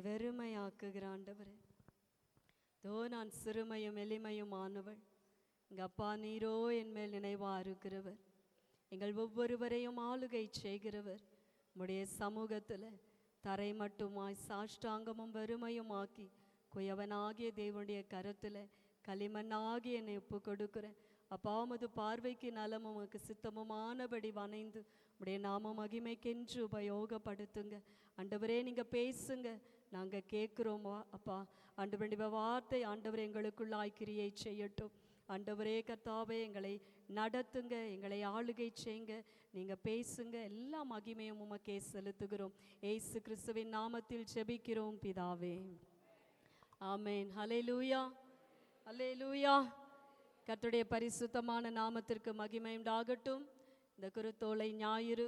வெறுமையாக்குகிற ஆண்டவரே, தோ நான் சிறுமையும் எளிமையும் ஆனவள், எங்கள் அப்பா நீரோ என் மேல் நினைவா இருக்கிறவர், எங்கள் ஒவ்வொருவரையும் ஆளுகை செய்கிறவர். உம்முடைய சமூகத்தில் தரை மட்டுமாய் சாஷ்டாங்கமும் வெறுமையும் ஆக்கி குயவனாகிய தேவனுடைய கரத்தில் களிமண்ணாகி என்னை ஒப்பு கொடுக்கிறேன். அப்பா, உமது பார்வைக்கு நலமும் உமக்கு சித்தமுமானபடி வணைந்து உடைய நாம மகிமைக்கென்று உபயோகப்படுத்துங்க. ஆண்டவரே, நீங்கள் பேசுங்க, நாங்கள் கேட்குறோம் அப்பா. ஆண்டவருடைய வார்த்தை ஆண்டவரே எங்களுக்குள்ளாய் கிரியை செய்யட்டும். ஆண்டவரே கர்த்தாவே, எங்களை நடத்துங்க, எங்களை ஆளுகை செய்யுங்க, நீங்கள் பேசுங்க. எல்லா மகிமையும் உமக்கே செலுத்துகிறோம். ஏசு கிறிஸ்துவின் நாமத்தில் ஜெபிக்கிறோம் பிதாவே, ஆமேன். ஹல்லேலூயா, ஹல்லேலூயா. கர்த்தருடைய பரிசுத்தமான நாமத்திற்கு மகிமை உண்டாகட்டும். இந்த குருத்தோலை ஞாயிறு,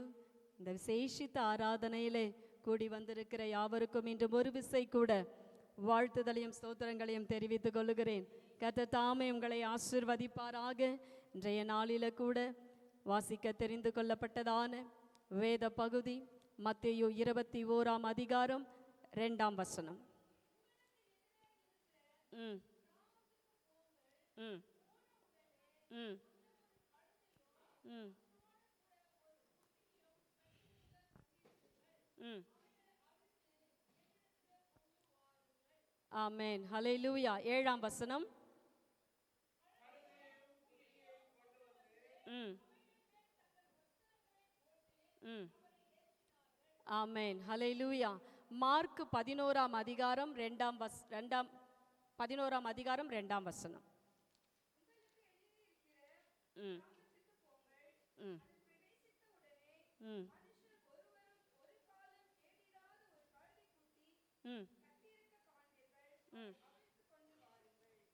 இந்த விசேஷித்த ஆராதனையிலே கூடி வந்திருக்கிற யாவருக்கும் இன்று ஒரு விசை கூட வாழ்த்துதலையும் ஸ்தோத்திரங்களையும் தெரிவித்துக் கொள்கிறேன். கர்த்தர் தாமே உங்களை ஆசீர்வதிப்பாராக. இன்றைய நாளில கூட வாசிக்க தெரிந்து கொள்ளப்பட்டதான வேத பகுதி மத்தேயு 21ஆம் அதிகாரம் 2ஆம் வசனம். ஆமென், ஹல்லேலூயா. 7ஆம் வசனம். ஆமென், ஹல்லேலூயா. மார்க் 11ஆம் அதிகாரம் 11ஆம் அதிகாரம் 2ஆம் வசனம்.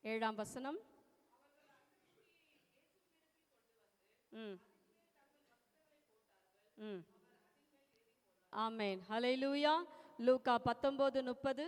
ஏழாம் வசனம். ஆமென், ஹல்லேலூயா. லூக்கா 19:30.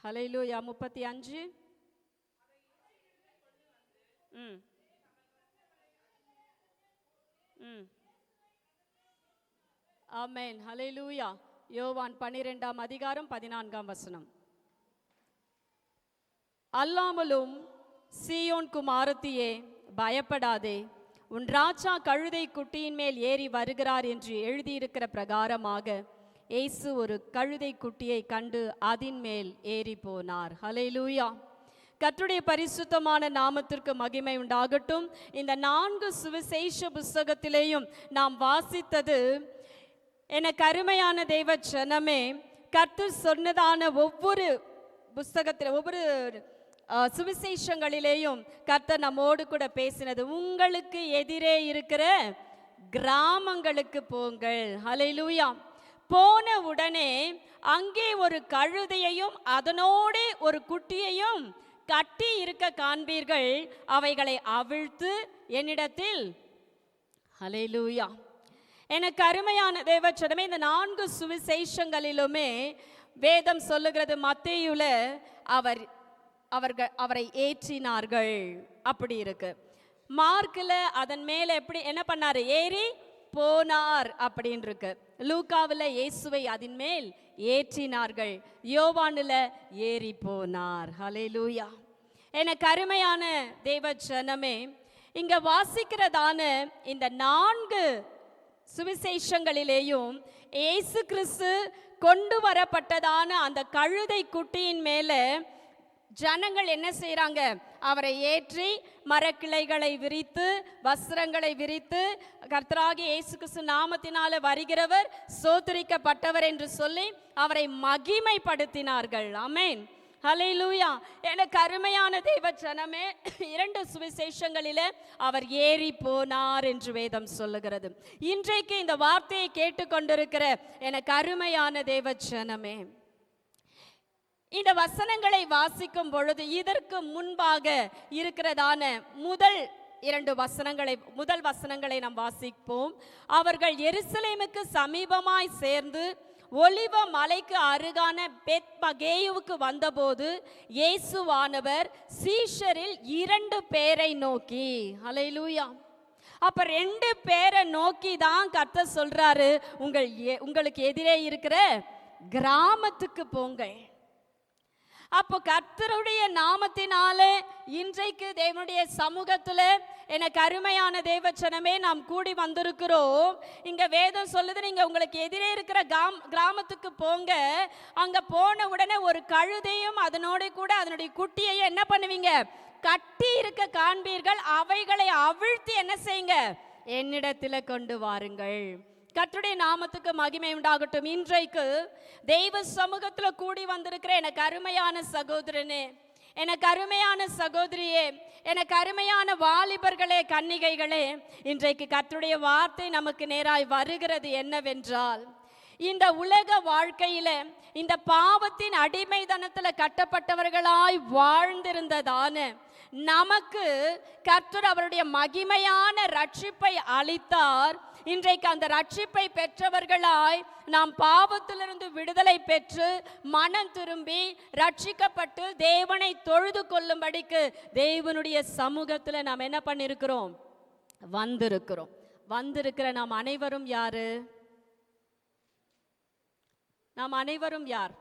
ஹல்லேலூயா. 35. ஆமென், ஹல்லேலூயா. யோவான் 12ஆம் அதிகாரம் 14ஆம் வசனம். அல்லாமலும் சீயோன் குமாரத்தியே, பயப்படாதே, உன் ராஜா கழுதை குட்டியின் மேல் ஏறி வருகிறார் என்று எழுதியிருக்கிற பிரகாரமாக இயேசு ஒரு கழுதை குட்டியை கண்டு அதின் மேல் ஏறி போனார். ஹல்லேலூயா. கர்த்தருடைய பரிசுத்தமான நாமத்திற்கு மகிமை உண்டாகட்டும். இந்த 4 சுவிசேஷ புஸ்தகத்திலேயும் நாம் வாசித்தது, எனக்கு அருமையான தெய்வ ஜனமே, கர்த்தர் சொன்னதான ஒவ்வொரு புஸ்தகத்தில் ஒவ்வொரு சுவிசேஷங்களிலேயும் கர்த்தர் நம்மோடு கூட பேசினது, உங்களுக்கு எதிரே இருக்கிற கிராமங்களுக்கு போங்கள். ஹல்லேலூயா. போன உடனே அங்கே ஒரு கழுதையையும் அதனோடு ஒரு குட்டியையும் கட்டி இருக்க காண்பீர்கள், அவைகளை அவிழ்த்து என்னிடத்தில். ஹல்லேலூயா. எனக்கு அருமையான தேவச்சனமே, இந்த 4 சுவிசேஷங்களிலுமே வேதம் சொல்லுகிறது, மத்தேயுல அவரை ஏற்றினார்கள் அப்படி இருக்கு. மார்க்ல அதன் மேல எப்படி என்ன பண்ணாரு, ஏறி போனார் அப்படின்னு இருக்கு. லூக்காவில் இயேசுவை அதன் மேல் ஏற்றினார்கள், யோவானுல ஏறி போனார். ஹல்லேலூயா. எனக்கு அருமையான தேவ ஜனமே, இங்க வாசிக்கிறதான இந்த 4 சுவிசேஷங்களிலேயும் இயேசு கிறிஸ்து கொண்டு வரப்பட்டதான அந்த கழுதை குட்டியின் மேல ஜனங்கள் என்ன செய்யறாங்க, அவரை ஏற்றி மரக்கிளைகளை விரித்து வஸ்திரங்களை விரித்து, கர்த்தராகிய இயேசு கிறிஸ்து நாமத்தினால வருகிறவர் சோதரிக்கப்பட்டவர் என்று சொல்லி அவரை மகிமைப்படுத்தினார்கள். ஆமென், ஹல்லேலூயா. எனக்கு அருமையான தெய்வ ஜனமே, 2 சுவிசேஷங்களிலே அவர் ஏறி போனார் என்று வேதம் சொல்லுகிறது. இன்றைக்கு இந்த வார்த்தையை கேட்டுக்கொண்டிருக்கிற எனக்கு அருமையான தெய்வ ஜனமே, இந்த வசனங்களை வாசிக்கும் பொழுது இதற்கு முன்பாக இருக்கிறதான முதல் முதல் வசனங்களை நாம் வாசிப்போம். அவர்கள் எருசலேமுக்கு சமீபமாய் சேர்ந்து ஒலிவ மலைக்கு அருகான பெத்பகேயுவுக்கு வந்தபோது இயேசுவானவர் சீஷரில் 2 பேரை நோக்கி, ஹல்லேலூயா. அப்ப 2 பேரை நோக்கி தான் கர்த்தர் சொல்றாரு, உங்களுக்கு எதிரே இருக்கிற கிராமத்துக்கு போங்க. அப்போ கர்த்தருடைய நாமத்தினாலே இன்றைக்கு தேவனுடைய சமூகத்துல எனக்கு அருமையான தேவச்சனமே நாம் கூடி வந்திருக்கிறோம். இங்க வேதம் சொல்லுது, நீங்க உங்களுக்கு எதிரே இருக்கிற கிராமத்துக்கு போங்க. அங்க போன உடனே ஒரு கழுதையும் அதனோட கூட அதனுடைய குட்டியையும் என்ன பண்ணுவீங்க? கட்டி இருக்க காண்பீர்கள். அவைகளை அவிழ்த்தி என்ன செய்யுங்க? என்னிடத்துல கொண்டு வாருங்கள். கர்த்தருடைய நாமத்துக்கு மகிமை உண்டாகட்டும். இன்றைக்கு தெய்வ சமூகத்துல கூடி வந்திருக்கிற எனக்கு அருமையான சகோதரனே, எனக்கு அருமையான சகோதரியே, எனக்கு அருமையான வாலிபர்களே, கன்னிகைகளே, இன்றைக்கு கர்த்தருடைய வார்த்தை நமக்கு நேராய் வருகிறது என்னவென்றால், இந்த உலக வாழ்க்கையில இந்த பாவத்தின் அடிமைதனத்துல கட்டப்பட்டவர்களாய் வாழ்ந்திருந்ததான நமக்கு கர்த்தர் அவருடைய மகிமையான ரட்சிப்பை அளித்தார். இன்றைக்கு அந்த ரட்சிப்பை பெற்றவர்களாய் நாம் பாவத்திலிருந்து விடுதலை பெற்று மனம் திரும்பி ரட்சிக்கப்பட்டு தேவனை தொழுது கொள்ளும்படிக்கு தேவனுடைய சமூகத்தில் நாம் என்ன பண்ணிருக்கிறோம்? வந்திருக்கிற நாம் அனைவரும் யாரு? நாம் அனைவரும் யார்?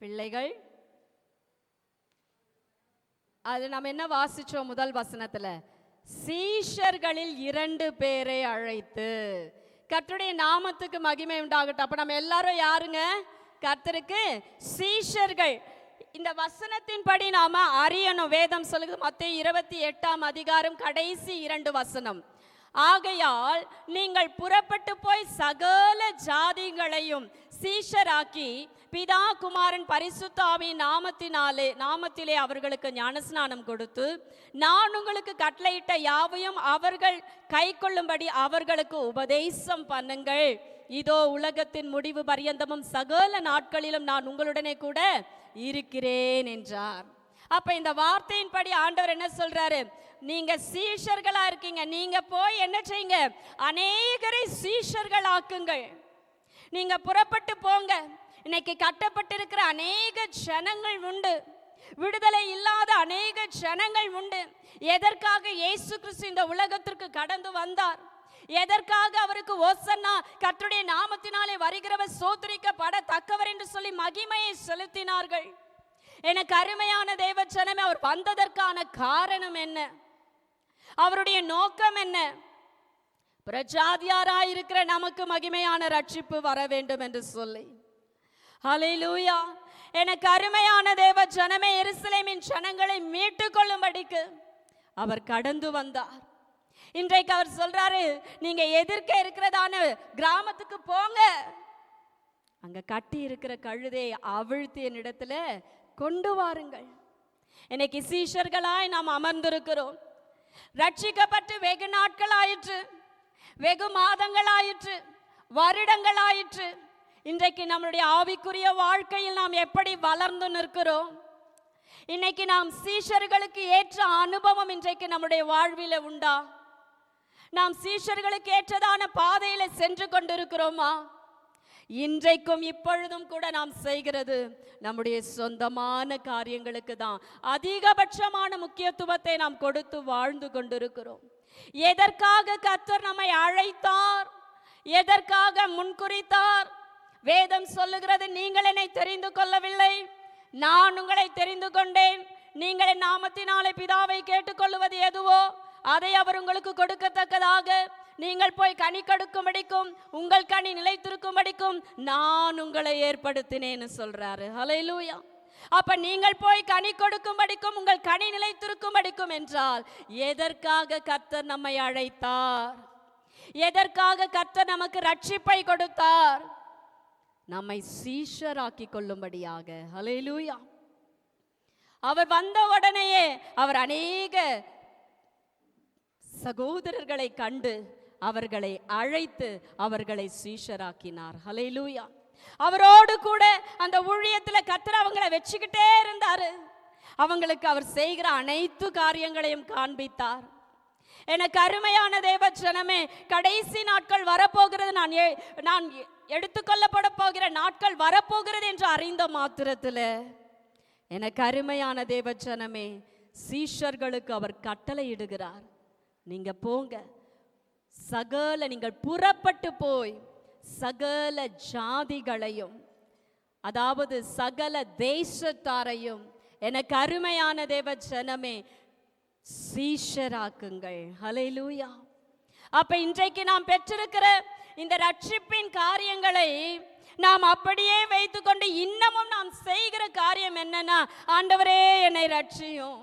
பிள்ளைகள். அது நாம் என்ன வாசிச்சோம்? முதல் வசனத்துல சீஷர்களில் 2 பேரை அழைத்து. கர்த்தருடைய நாமத்துக்கு மகிமை உண்டாகட்டும். அப்ப நம்ம எல்லாரும் யாருங்க? கர்த்தருக்கு சீஷர்கள். இந்த வசனத்தின்படி நாம அறியணும். வேதம் சொல்லுது, மத்தேயு 28ஆம் அதிகாரம் கடைசி 2 வசனம், ஆகையால் நீங்கள் புறப்பட்டு போய் சகல ஜாதிகளையும் சீஷராக்கி பிதா குமாரன் பரிசுத்த ஆவியின் நாமத்திலே அவர்களுக்கு ஞானஸ்நானம் கொடுத்து நான் உங்களுக்கு கட்டளையிட்ட யாவையும் அவர்கள் கை கொள்ளும்படி அவர்களுக்கு உபதேசம் பண்ணுங்கள். இதோ உலகத்தின் முடிவு பரியந்தமும் சகல நாட்களிலும் நான் உங்களுடனே கூட இருக்கிறேன் என்றார். அப்ப இந்த வார்த்தையின்படி ஆண்டவர் என்ன சொல்றாரு? நீங்க சீஷர்களா இருக்கீங்க. நீங்க போய் என்ன செய்யுங்க? அநேகரை சீஷர்கள் ஆக்குங்கள். நீங்க புறப்பட்டு போங்க. இன்னைக்கு கட்டப்பட்டிருக்கிற அநேக ஜனங்கள் உண்டு, விடுதலை இல்லாத அநேக ஜனங்கள் உண்டு. எதற்காக இயேசு கிறிஸ்து இந்த உலகத்திற்கு கடந்து வந்தார்? எதற்காக அவருக்கு ஓசன்னா கர்த்தருடைய நாமத்தினாலே வருகிறவர் சோதரிக்கப்படத்தக்கவர் என்று சொல்லி மகிமையை செலுத்தினார்கள். எனக்கு அருமையான தேவ ஜனமே, அவர் வந்ததற்கான காரணம் என்ன? அவருடைய நோக்கம் என்ன? பிரஜாதியாராயிருக்கிற நமக்கு மகிமையான ரட்சிப்பு வர வேண்டும் என்று சொல்லி. ஹல்லேலூயா. எனக்கு அருமையான தேவ ஜனமே, எருசலேமின் ஜனங்களை மீட்டு கொள்ளும்படிக்கு அவர் கடந்து வந்தார். இன்றைக்கு அவர் சொல்றாரு, நீங்க எதிர்க்க இருக்கிறதான கிராமத்துக்கு போங்க. அங்க கட்டி இருக்கிற கழுதையை அவிழ்த்தி என்னிடத்துல கொண்டு வாருங்கள். இன்னைக்கு சீஷர்களாய் நாம் அமர்ந்திருக்கிறோம். ரட்சிக்கப்பட்டு வெகு நாட்கள் ஆயிற்று, வெகு மாதங்கள் ஆயிற்று, வருடங்கள் ஆயிற்று. இன்றைக்கு நம்முடைய ஆவிக்குரிய வாழ்க்கையில் நாம் எப்படி வளர்ந்து நிற்கிறோம்? இன்னைக்கு நாம் சீஷர்களுக்கு ஏற்ற அனுபவம் இன்றைக்கு நம்முடைய வாழ்வில் உண்டா? நாம் சீஷர்களுக்கு ஏற்றதான பாதையில சென்று கொண்டிருக்கிறோமா? இன்றைக்கும் இப்பொழுதும் கூட நாம் செய்கிறது நம்முடைய சொந்தமான காரியங்களுக்கு தான் அதிகபட்சமான முக்கியத்துவத்தை நாம் கொடுத்து வாழ்ந்து கொண்டிருக்கிறோம். எதற்காக கர்த்தர் நம்மை அழைத்தார்? எதற்காக முன்குறித்தார்? வேதம் சொல்லுகிறது, நீங்கள் என்னை தெரிந்து கொள்ளவில்லை, நான் உங்களை தெரிந்து கொண்டேன். நீங்கள் என் நாமத்தினாலே பிதாவை கேட்டுக்கொள்வது எதுவோ அதை அவர் உங்களுக்கு கொடுக்கத்தக்கதாக நீங்கள் போய் கனி கொடுக்கும்படிக்கும் உங்கள் கனி நிலைத்திருக்கும்படிக்கும் நான் உங்களை ஏற்படுத்தினேன்னு சொல்றாரு. ஹல்லேலூயா. அப்ப நீங்கள் போய் கனி கொடுக்கும்படிக்கும் உங்கள் கனி நிலைத்திருக்கும்படிக்கும் என்றால் எதற்காக கர்த்தர் நம்மை அழைத்தார்? எதற்காக கர்த்தர் நமக்கு ரட்சிப்பை கொடுத்தார்? நம்மை சீஷராக்கி கொள்ளும்படியாக. ஹல்லேலூயா. அவர் வந்த உடனேயே அவர் அநேக சகோதரர்களை கண்டு அவர்களை அழைத்து அவர்களை சீஷராக்கினார். ஹல்லேலூயா. அவரோடு கூட அந்த ஊழியத்துல கர்த்தர் அவங்களை வச்சுக்கிட்டே இருந்தாரு. அவங்களுக்கு அவர் செய்கிற அனைத்து காரியங்களையும் காண்பித்தார். எனக்கு அருமையான தேவ ஜனமே, கடைசி நாட்கள் வரப்போகிறது, நான் எடுத்துக்கொள்ளப்பட போகிற நாட்கள் வரப்போகிறது என்று அறிந்த மாத்திரத்தில் எனக்கு அருமையான தேவ ஜனமே, சீஷர்களுக்கு அவர் கட்டளை இடுகிறார், நீங்க போங்க, நீங்கள் புறப்பட்டு போய் சகல ஜாதிகளையும், அதாவது சகல தேசத்தாரையும் எனக்கு அருமையான தேவ ஜனமே சீஷராக்குங்கள். ஹல்லேலூயா. அப்ப இன்றைக்கு நாம் பெற்றிருக்கிற இந்த ரட்சிப்பின் காரியங்களை நாம் அப்படியே வைத்துக்கொண்டு இன்னமும் நாம் செய்கிற காரியம் என்னன்னா, ஆண்டவரே என்னை ரட்சியும்,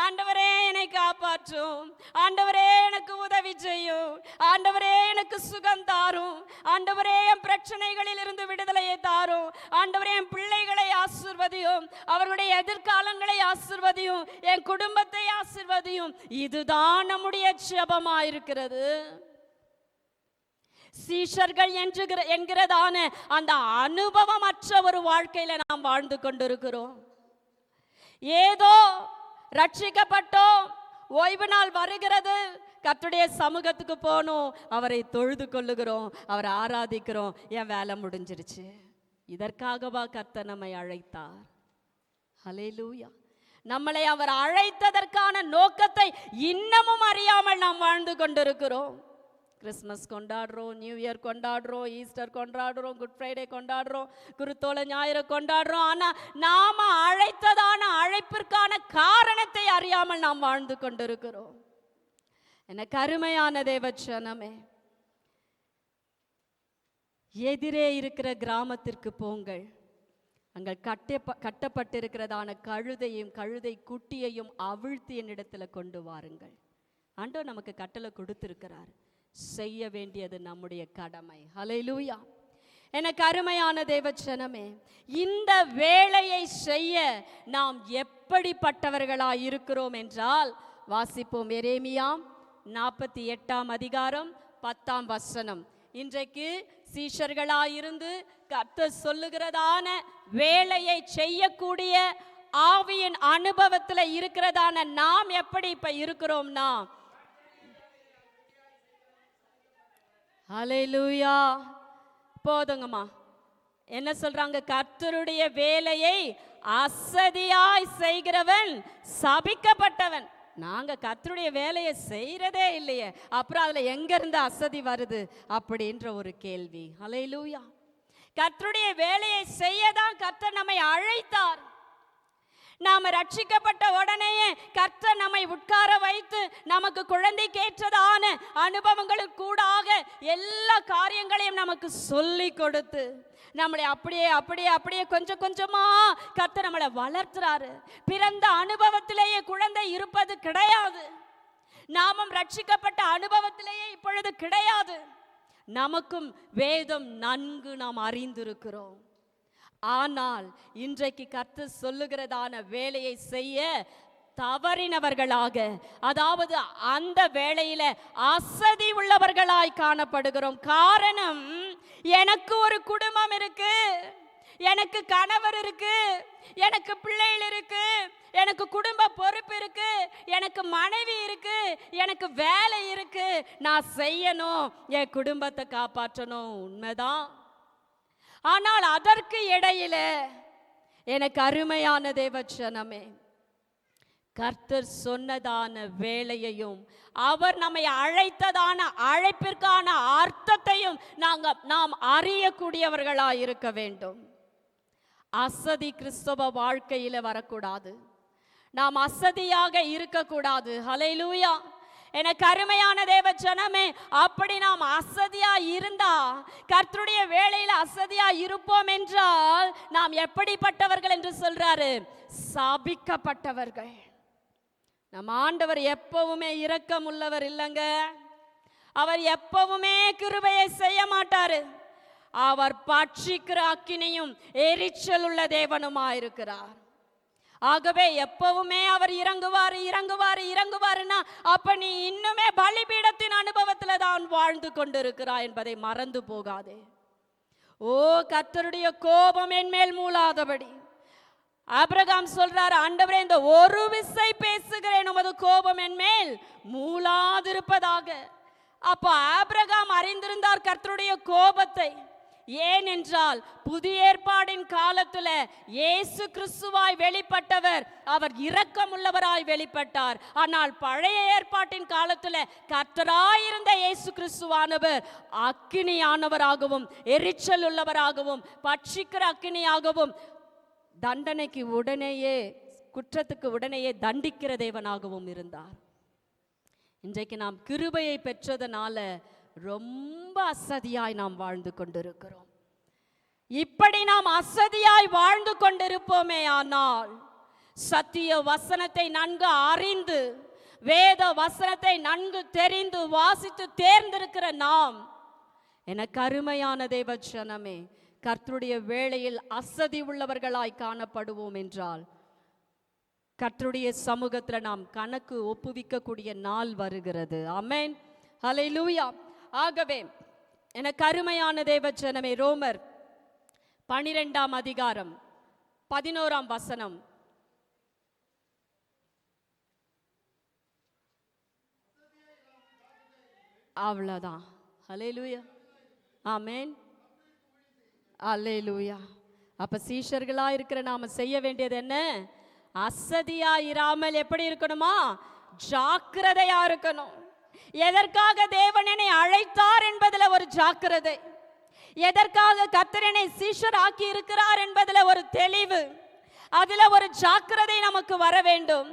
ஆண்டவரே என்னை காப்பாற்றும், ஆண்டவரே எனக்கு உதவி செய்யும், ஆண்டவரே எனக்கு சுகம் தாரும், ஆண்டவரே என் பிரச்சனைகளில் இருந்து விடுதலையை தாரும், ஆண்டவரே என் பிள்ளைகளை ஆசீர்வதியும், அவர்களுடைய எதிர்காலங்களை ஆசீர்வதியும், என் குடும்பத்தை ஆசீர்வதியும். இதுதான் நம்முடைய ஜெபமாயிருக்கிறது. சீஷர்கள் என்கிறதான அந்த அனுபவமற்ற ஒரு வாழ்க்கையில நாம் வாழ்ந்து கொண்டிருக்கிறோம். ஏதோ ரட்சிக்கப்பட்டோம், ஓய்வு நாள் வருகிறது, கர்த்தருடைய சமூகத்துக்கு போனோம், அவரை தொழுது கொள்ளுகிறோம், அவரை ஆராதிக்கிறோம், என் வேலை முடிஞ்சிருச்சு. இதற்காகவா கர்த்தர் நம்மை அழைத்தார்? ஹல்லேலூயா. நம்மளை அவர் அழைத்ததற்கான நோக்கத்தை இன்னமும் அறியாமல் நாம் வாழ்ந்து கொண்டிருக்கிறோம். கிறிஸ்மஸ் கொண்டாடுறோம், நியூ இயர் கொண்டாடுறோம், ஈஸ்டர் கொண்டாடுறோம், குட் ஃப்ரைடே கொண்டாடுறோம், குருத்தோலை ஞாயிறு கொண்டாடுறோம். ஆனால் நாம அழைத்ததான அழைப்பிற்கான காரணத்தை அறியாமல் நாம் வாழ்ந்து கொண்டிருக்கிறோம். எனக்கு அருமையான தேவ ஜனமே, எதிரே இருக்கிற கிராமத்திற்கு போங்கள், அங்கே கட்டப்பட்டிருக்கிறதான கழுதையும் கழுதை குட்டியையும் அவிழ்த்தி என்னிடத்துல கொண்டு வாருங்கள். ஆண்டவர் நமக்கு கட்டளை கொடுத்திருக்கிறார், செய்ய வேண்டியது நம்முடைய கடமை. ஹல்லேலூயா. எனக்கு அருமையான தேவ ஜனமே, இந்த வேலையை செய்ய நாம் எப்படிப்பட்டவர்களாய் இருக்கிறோம் என்றால், வாசிப்போம். எரேமியா 48 அதிகாரம் 10 இன்றைக்கு சீஷர்களாயிருந்து கர்த்தர் சொல்லுகிறதான வேலையை செய்யக்கூடிய ஆவியின் அனுபவத்தில் இருக்கிறதான நாம் எப்படி இப்ப இருக்கிறோம்னா, ஹல்லேலூயா. போதுங்கம்மா. என்ன சொல்றாங்க? கர்த்தருடைய வேலையை அசதியாய் செய்கிறவன் சபிக்கப்பட்டவன். நாங்க கர்த்தருடைய வேலையை செய்யறதே இல்லையே, அப்புறம் அதுல எங்க இருந்து அசதி வருது அப்படின்ற ஒரு கேள்வி. ஹல்லேலூயா. கர்த்தருடைய வேலையை செய்யதான் கர்த்தர் நம்மை அழைத்தார். நாம ரட்சிக்கப்பட்ட உடனேயே கர்த்தர் நம்மை உட்கார வைத்து நமக்கு குழந்தைக்கேற்றதான அனுபவங்களுக்கு கூடாக எல்லா காரியங்களையும் நமக்கு சொல்லி கொடுத்து நம்மளை அப்படியே அப்படியே அப்படியே கொஞ்சம் கொஞ்சமா கர்த்தர் நம்மளை வளர்த்துறாரு. பிறந்த அனுபவத்திலேயே குழந்தை இருப்பது கிடையாது. நாமும் ரட்சிக்கப்பட்ட அனுபவத்திலேயே இப்பொழுது கிடையாது. நமக்கும் வேதம் நன்கு நாம் அறிந்திருக்கிறோம். ஆனால் இன்றைக்கு கர்த்தர் சொல்லுகிறதான வேலையை செய்ய தவறினவர்களாக, அதாவது அந்த வேளையில அசதி உள்ளவர்களாய் காணப்படுகிறோம். காரணம், எனக்கு ஒரு குடும்பம் இருக்கு, எனக்கு கணவர் இருக்கு, எனக்கு பிள்ளைகள் இருக்கு, எனக்கு குடும்ப பொறுப்பு இருக்கு, எனக்கு மனைவி இருக்கு, எனக்கு வேலை இருக்கு, நான் செய்யணும், என் குடும்பத்தை காப்பாற்றணும். உண்மைதான். ஆனால் அதற்கு இடையில எனக்கு அருமையான தேவ ஜனமே, கர்த்தர் சொன்னதான வேலையையும் அவர் நம்மை அழைத்ததான அழைப்பிற்கான அர்த்தத்தையும் நாம் அறியக்கூடியவர்களாய் இருக்க வேண்டும். அசதி கிறிஸ்தவ வாழ்க்கையில வரக்கூடாது. நாம் அசதியாக இருக்கக்கூடாது. ஹல்லேலூயா. எனக்கு அருமையான தேவ ஜனமே, அப்படி நாம் அசதியா இருந்தா, கர்த்தருடைய வேளையில அசதியா இருப்போம் என்றால் நாம் எப்படிப்பட்டவர்கள் என்று சொல்றாரு? சபிக்கப்பட்டவர்கள். நம் ஆண்டவர் எப்பவுமே இரக்கம் உள்ளவர் இல்லைங்க. அவர் எப்பவுமே கிருபையை செய்ய மாட்டாரு. அவர் பட்சிக்கிற அக்கினியும் எரிச்சல் உள்ள தேவனுமாயிருக்கிறார். ஆகவே எப்பவுமே அவர் இறங்குவார் இறங்குவார் இறங்குவாருன்னா, அப்ப நீ இன்னுமே பலிபீடத்தின் அனுபவத்துல தான் வாழ்ந்து கொண்டிருக்கிறாய் என்பதை மறந்து போகாதே. ஓ, கர்த்தருடைய கோபம் என் மேல் மூளாதபடி, ஆபிரகாம் சொல்றார், ஆண்டவரே இந்த ஒரு விசை பேசுகிறேன், உமது கோபம் என் மேல் மூளாதிருப்பதாக. அப்ப ஆபிரகாம் அறிந்திருந்தார் கர்த்தருடைய கோபத்தை. ஏனென்றால் புதிய ஏற்பாடின் காலத்துல இயேசு கிறிஸ்துவாய் வெளிப்பட்டவர், அவர் இரக்கமுள்ளவராய் வெளிப்பட்டார். ஆனால் பழைய ஏற்பாட்டின் காலத்துல கர்த்தராயிருந்த இயேசு கிறிஸ்துவானவர் அக்கினியானவராகவும் எரிச்சல் உள்ளவராகவும் பட்சிக்கிற அக்கினியாகவும் தண்டனைக்கு உடனேயே குற்றத்துக்கு உடனேயே தண்டிக்கிற தேவனாகவும் இருந்தார். இன்றைக்கு நாம் கிருபையை பெற்றதனால ரொம்ப அசதியாய் நாம் வாழ்ந்து கொண்டிருக்கிறோம். இப்படி நாம் அசதியாய் வாழ்ந்து கொண்டிருப்போமே ஆனால் சத்திய வசனத்தை நன்கு அறிந்து வேத வசனத்தை நன்கு தெரிந்து வாசித்து தேர்ந்திருக்கிற நாம், எனக்கு அருமையான தேவ ஜனமே, கர்த்தருடைய வேளையில் அசதி உள்ளவர்களாய் காணப்படுவோம் என்றால் கர்த்தருடைய சமூகத்தில் நாம் கணக்கு ஒப்புவிக்கக்கூடிய நாள் வருகிறது. ஆமென், ஹல்லேலூயா. ஆகவே எனக்கு அருமையான தேவ ஜனமே, ரோமர் 12ஆம் அதிகாரம் 11ஆம் வசனம். அவ்வளவுதான். ஹல்லேலூயா, ஆமென், அல்லேலூயா. அப்ப சீஷர்களா இருக்கிற நாம செய்ய வேண்டியது என்ன? அசதியா இராமல் எப்படி இருக்கணுமா? ஜாக்கிரதையா இருக்கணும். எதற்காக தேவன் என்னை அழைத்தார் என்பதில் ஒரு ஜாக்கிரதை, எதற்காக கர்த்தர் என்னை சீஷர் ஆக்கி இருக்கிறார் என்பதில் ஒரு தெளிவு, அதுல ஒரு ஜாக்கிரதை நமக்கு வர வேண்டும்.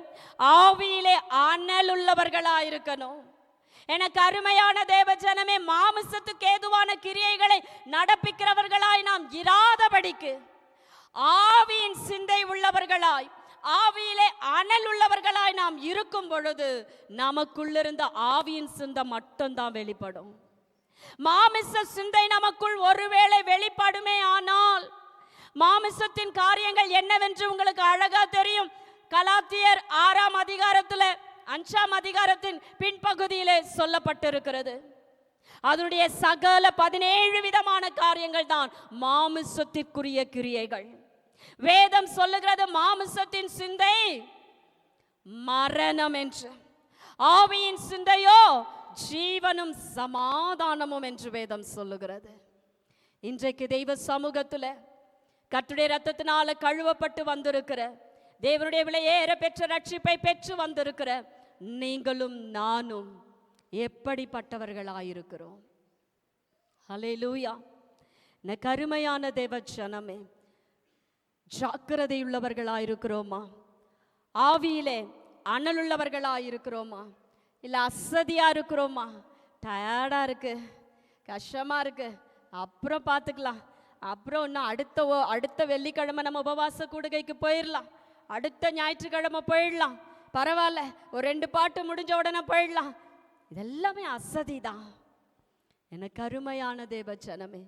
ஆவியிலே அனல் உள்ளவர்களா இருக்கணும். எனக்கு அருமையான தேவ ஜனமே, மாமிசத்துக்கு ஏதுவான கிரியைகளை நடப்பிக்கிறவர்களாய் நாம் இராதபடிக்கு ஆவியின் சிந்தை உள்ளவர்களாய் ஆவியிலே அனல் உள்ளவர்களாய் நாம் இருக்கும் பொழுது நமக்குள்ளிருந்த ஆவியின் சிந்தை மட்டும்தான் வெளிப்படும். மாமிச சிந்தை நமக்குள் ஒருவேளை வெளிப்படுமே ஆனால் மாமிசத்தின் காரியங்கள் என்னவென்று உங்களுக்கு அழகா தெரியும். கலாத்தியர் 6ஆம் அதிகாரத்துல 5ஆம் அதிகாரத்தின் பின்பகுதியிலே சொல்லப்பட்டிருக்கிறது. அதனுடைய சகல 17 விதமான காரியங்கள் தான் மாமிசத்திற்குரிய கிரியைகள். வேதம் சொல்லுகிறது மாமிசத்தின் சிந்தை மரணம் என்று, ஆவியின் சிந்தையோ ஜீவனும் சமாதானமும் என்று வேதம் சொல்லுகிறது. இன்றைக்கு தெய்வ சமூகத்துல கர்த்தருடைய இரத்தத்தினால கழுவப்பட்டு வந்திருக்கிற, தேவனுடைய விலையேற பெற்ற ரட்சிப்பை பெற்று வந்திருக்கிற நீங்களும் நானும் எப்படிப்பட்டவர்களாயிருக்கிறோம்? ஹல்லேலூயா. எனக்கு அருமையான தேவ ஜனமே, ஜாக்கிரதையுள்ளவர்களாயிருக்கிறோமா? ஆவியிலே அனலுள்ளவர்களாயிருக்கிறோமா? இல்லை அசதியா இருக்கிறோமா? டயர்டா இருக்கு, கஷ்டமா இருக்கு, அப்புறம் பார்த்துக்கலாம், அப்புறம் இன்னும் அடுத்த வெள்ளிக்கிழமை நம்ம உபவாச கூடுகைக்கு போயிடலாம், அடுத்த ஞாயிற்றுக்கிழமை போயிடலாம், பரவாயில்ல ஒரு 2 பாட்டு முடிஞ்ச உடனே போயிடலாம். இதெல்லாமே அசதி தான். எனக்கு அருமையான தேவ ஜனமே,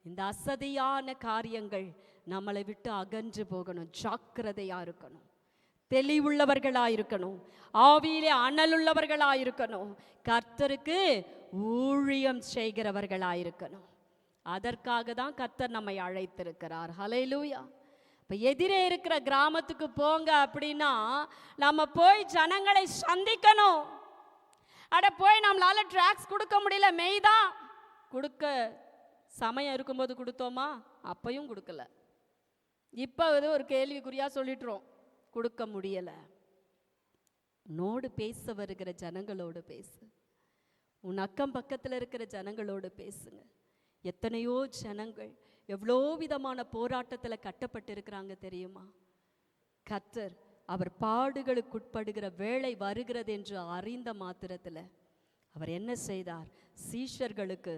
இந்த அசதியான காரியங்கள் நம்மளை விட்டு அகன்று போகணும். ஜாக்கிரதையா இருக்கணும், தெளிவுள்ளவர்களாயிருக்கணும், ஆவியிலே அனலுள்ளவர்களாயிருக்கணும், கர்த்தருக்கு ஊழியம் செய்கிறவர்களாயிருக்கணும். அதற்காக தான் கர்த்தர் நம்மை அழைத்திருக்கிறார். ஹல்லேலூயா. இப்போ எதிரே இருக்கிற கிராமத்துக்கு போங்க அப்படின்னா நம்ம போய் ஜனங்களை சந்திக்கணும். அட போய் நம்மளால ட்ராக்ஸ் கொடுக்க முடியல, மெய்தான் கொடுக்க சமயம் இருக்கும்போது கொடுத்தோமா? அப்பையும் கொடுக்கல. இப்போ ஒரு கேள்விக்குறியா சொல்லிட்டுறோம், கொடுக்க முடியல. உன்னோடு பேச வருகிற ஜனங்களோடு பேசு, உன் அக்கம் பக்கத்தில் இருக்கிற ஜனங்களோடு பேசுங்க. எத்தனையோ ஜனங்கள் எவ்வளோ விதமான போராட்டத்தில் கட்டப்பட்டிருக்கிறாங்க தெரியுமா? கர்த்தர் அவர் பாடுகளுக்குட்படுகிற வேளை வருகிறது என்று அறிந்த மாத்திரத்தில் அவர் என்ன செய்தார்? சீஷர்களுக்கு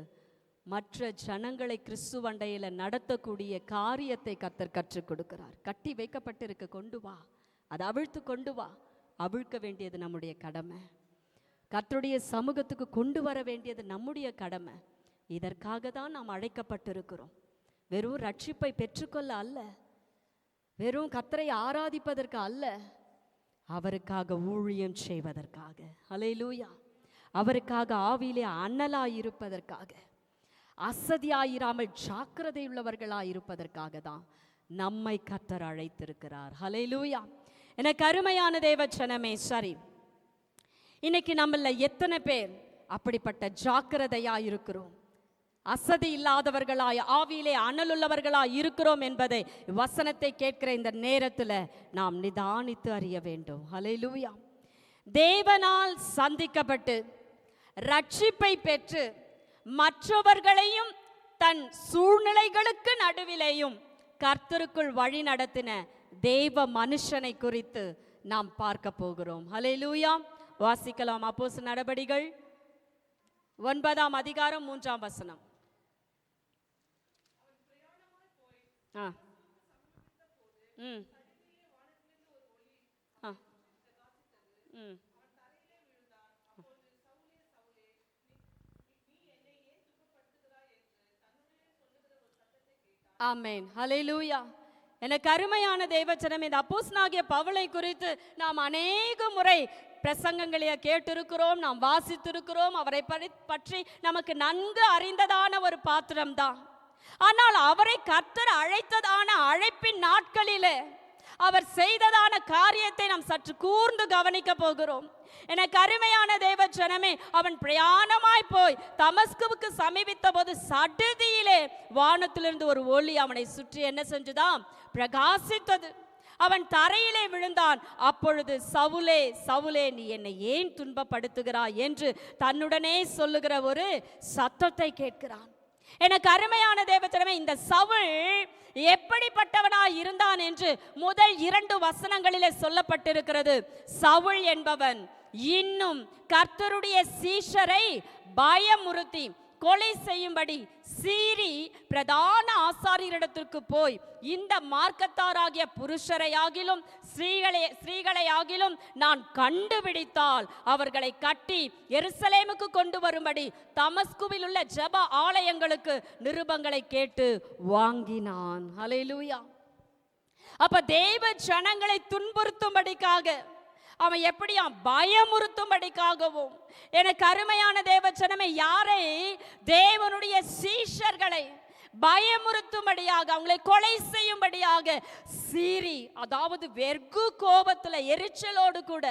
மற்ற ஜனங்களை கிறிஸ்துவண்டையில் நடத்தக்கூடிய காரியத்தை கர்த்தர் கற்றுக் கொடுக்கிறார். கட்டி வைக்கப்பட்டிருக்கு, கொண்டு வா, அதை அவிழ்த்து கொண்டு வா. அவிழ்க்க வேண்டியது நம்முடைய கடமை, கர்த்தருடைய சமூகத்துக்கு கொண்டு வர வேண்டியது நம்முடைய கடமை. இதற்காக தான் நாம் அழைக்கப்பட்டிருக்கிறோம். வெறும் ரட்சிப்பை பெற்றுக்கொள்ள அல்ல, வெறும் கர்த்தரை ஆராதிப்பதற்கு அல்ல, அவருக்காக ஊழியம் செய்வதற்காக. ஹல்லேலூயா. அவருக்காக ஆவியிலே அனலாயிருப்பதற்காக, அசதியாயிராமல் ஜாக்கிரதையுள்ளவர்களாயிருப்பதற்காக தான் நம்மை கர்த்தர் அழைத்திருக்கிறார். ஹல்லேலூயா. எனக்கு அருமையான தேவச்சனமே, சரி, இன்னைக்கு நம்மள எத்தனை பேர் அப்படிப்பட்ட ஜாக்கிரதையா இருக்கிறோம், அசதி இல்லாதவர்களாய் ஆவியிலே அனலுள்ளவர்களாய் இருக்கிறோம் என்பதை வசனத்தை கேட்கிற இந்த நேரத்தில் நாம் நிதானித்து அறிய வேண்டும். ஹல்லேலூயா. தேவனால் சந்திக்கப்பட்டு ரட்சிப்பை பெற்று மற்றவர்களையும் தன் சூழ்நிலைகளுக்கு நடுவிலேயும் கர்த்தருக்குள் வழி நடத்தின தேவ மனுஷனை குறித்து நாம் பார்க்க போகிறோம். ஹல்லேலூயா. வாசிக்கலாம். அப்போஸ்தலர் நடபடிகள் 9ஆம் அதிகாரம் 3ஆம் வசனம். ஆமென். ஹல்லேலூயா. எனக்கு அருமையான தேவச்சனம், இந்த அப்போஸ்தலனாகிய பவுலை குறித்து நாம் அநேக முறை பிரசங்கங்களை கேட்டிருக்கிறோம், நாம் வாசித்திருக்கிறோம். அவரை பற்றி நமக்கு நன்கு அறிந்ததான ஒரு பாத்திரம்தான். ஆனால் அவரை கர்த்தர் அழைத்ததான அழைப்பின் நாட்களிலே அவர் செய்ததான காரியத்தை நாம் சற்று கூர்ந்து கவனிக்க போகிறோம். எனக்கு அருமையான தேவச்சனமே, அவன் பிரயாணமாய் போய் தமஸ்குவுக்கு சமீபித்த போது சடுதியிலே வானத்திலிருந்து ஒரு ஒளி அவனை சுற்றி என்ன செஞ்சுதான்? பிரகாசித்தது. அவன் தரையிலே விழுந்தான். அப்பொழுது சவுலே சவுலே, நீ என்னை ஏன் துன்பப்படுத்துகிறாய் என்று தன்னுடனே சொல்லுகிற ஒரு சத்தத்தை கேட்கிறான். எனக்கு அருமையான தேவச்சனமே, இந்த சவுல் எப்படிப்பட்டவனாய் இருந்தான் என்று முதல் 2 வசனங்களிலே சொல்லப்பட்டிருக்கிறது. சவுல் என்பவன் இன்னும் கர்த்தருடைய சீஷரை பயமுறுத்தி கொலை செய்யும்படி சீறி பிரதான ஆசாரியரிடத்திற்கு போய் இந்த மார்க்கத்தாராகிய புருஷரையாகிலும் ஸ்திரீகளையாகிலும் நான் கண்டுபிடித்தால் அவர்களை கட்டி எருசலேமுக்கு கொண்டு வரும்படி தமஸ்குவில் உள்ள ஜெப ஆலயங்களுக்கு நிருபங்களை கேட்டு வாங்கினான். ஹல்லேலூயா. அப்ப தேவ ஜனங்களை துன்புறுத்தும்படிக்காக, அவன் எப்படியா பயமுறுத்தும்படிக்காகவும், எனக்கு அருமையான தேவச்சனமே, யாரை? தேவனுடைய சீஷர்களை பயமுறுத்தும்படியாக, அவங்களை கொலை செய்யும்படியாக சீறி, அதாவது வெகு கோபத்துல எரிச்சலோடு கூட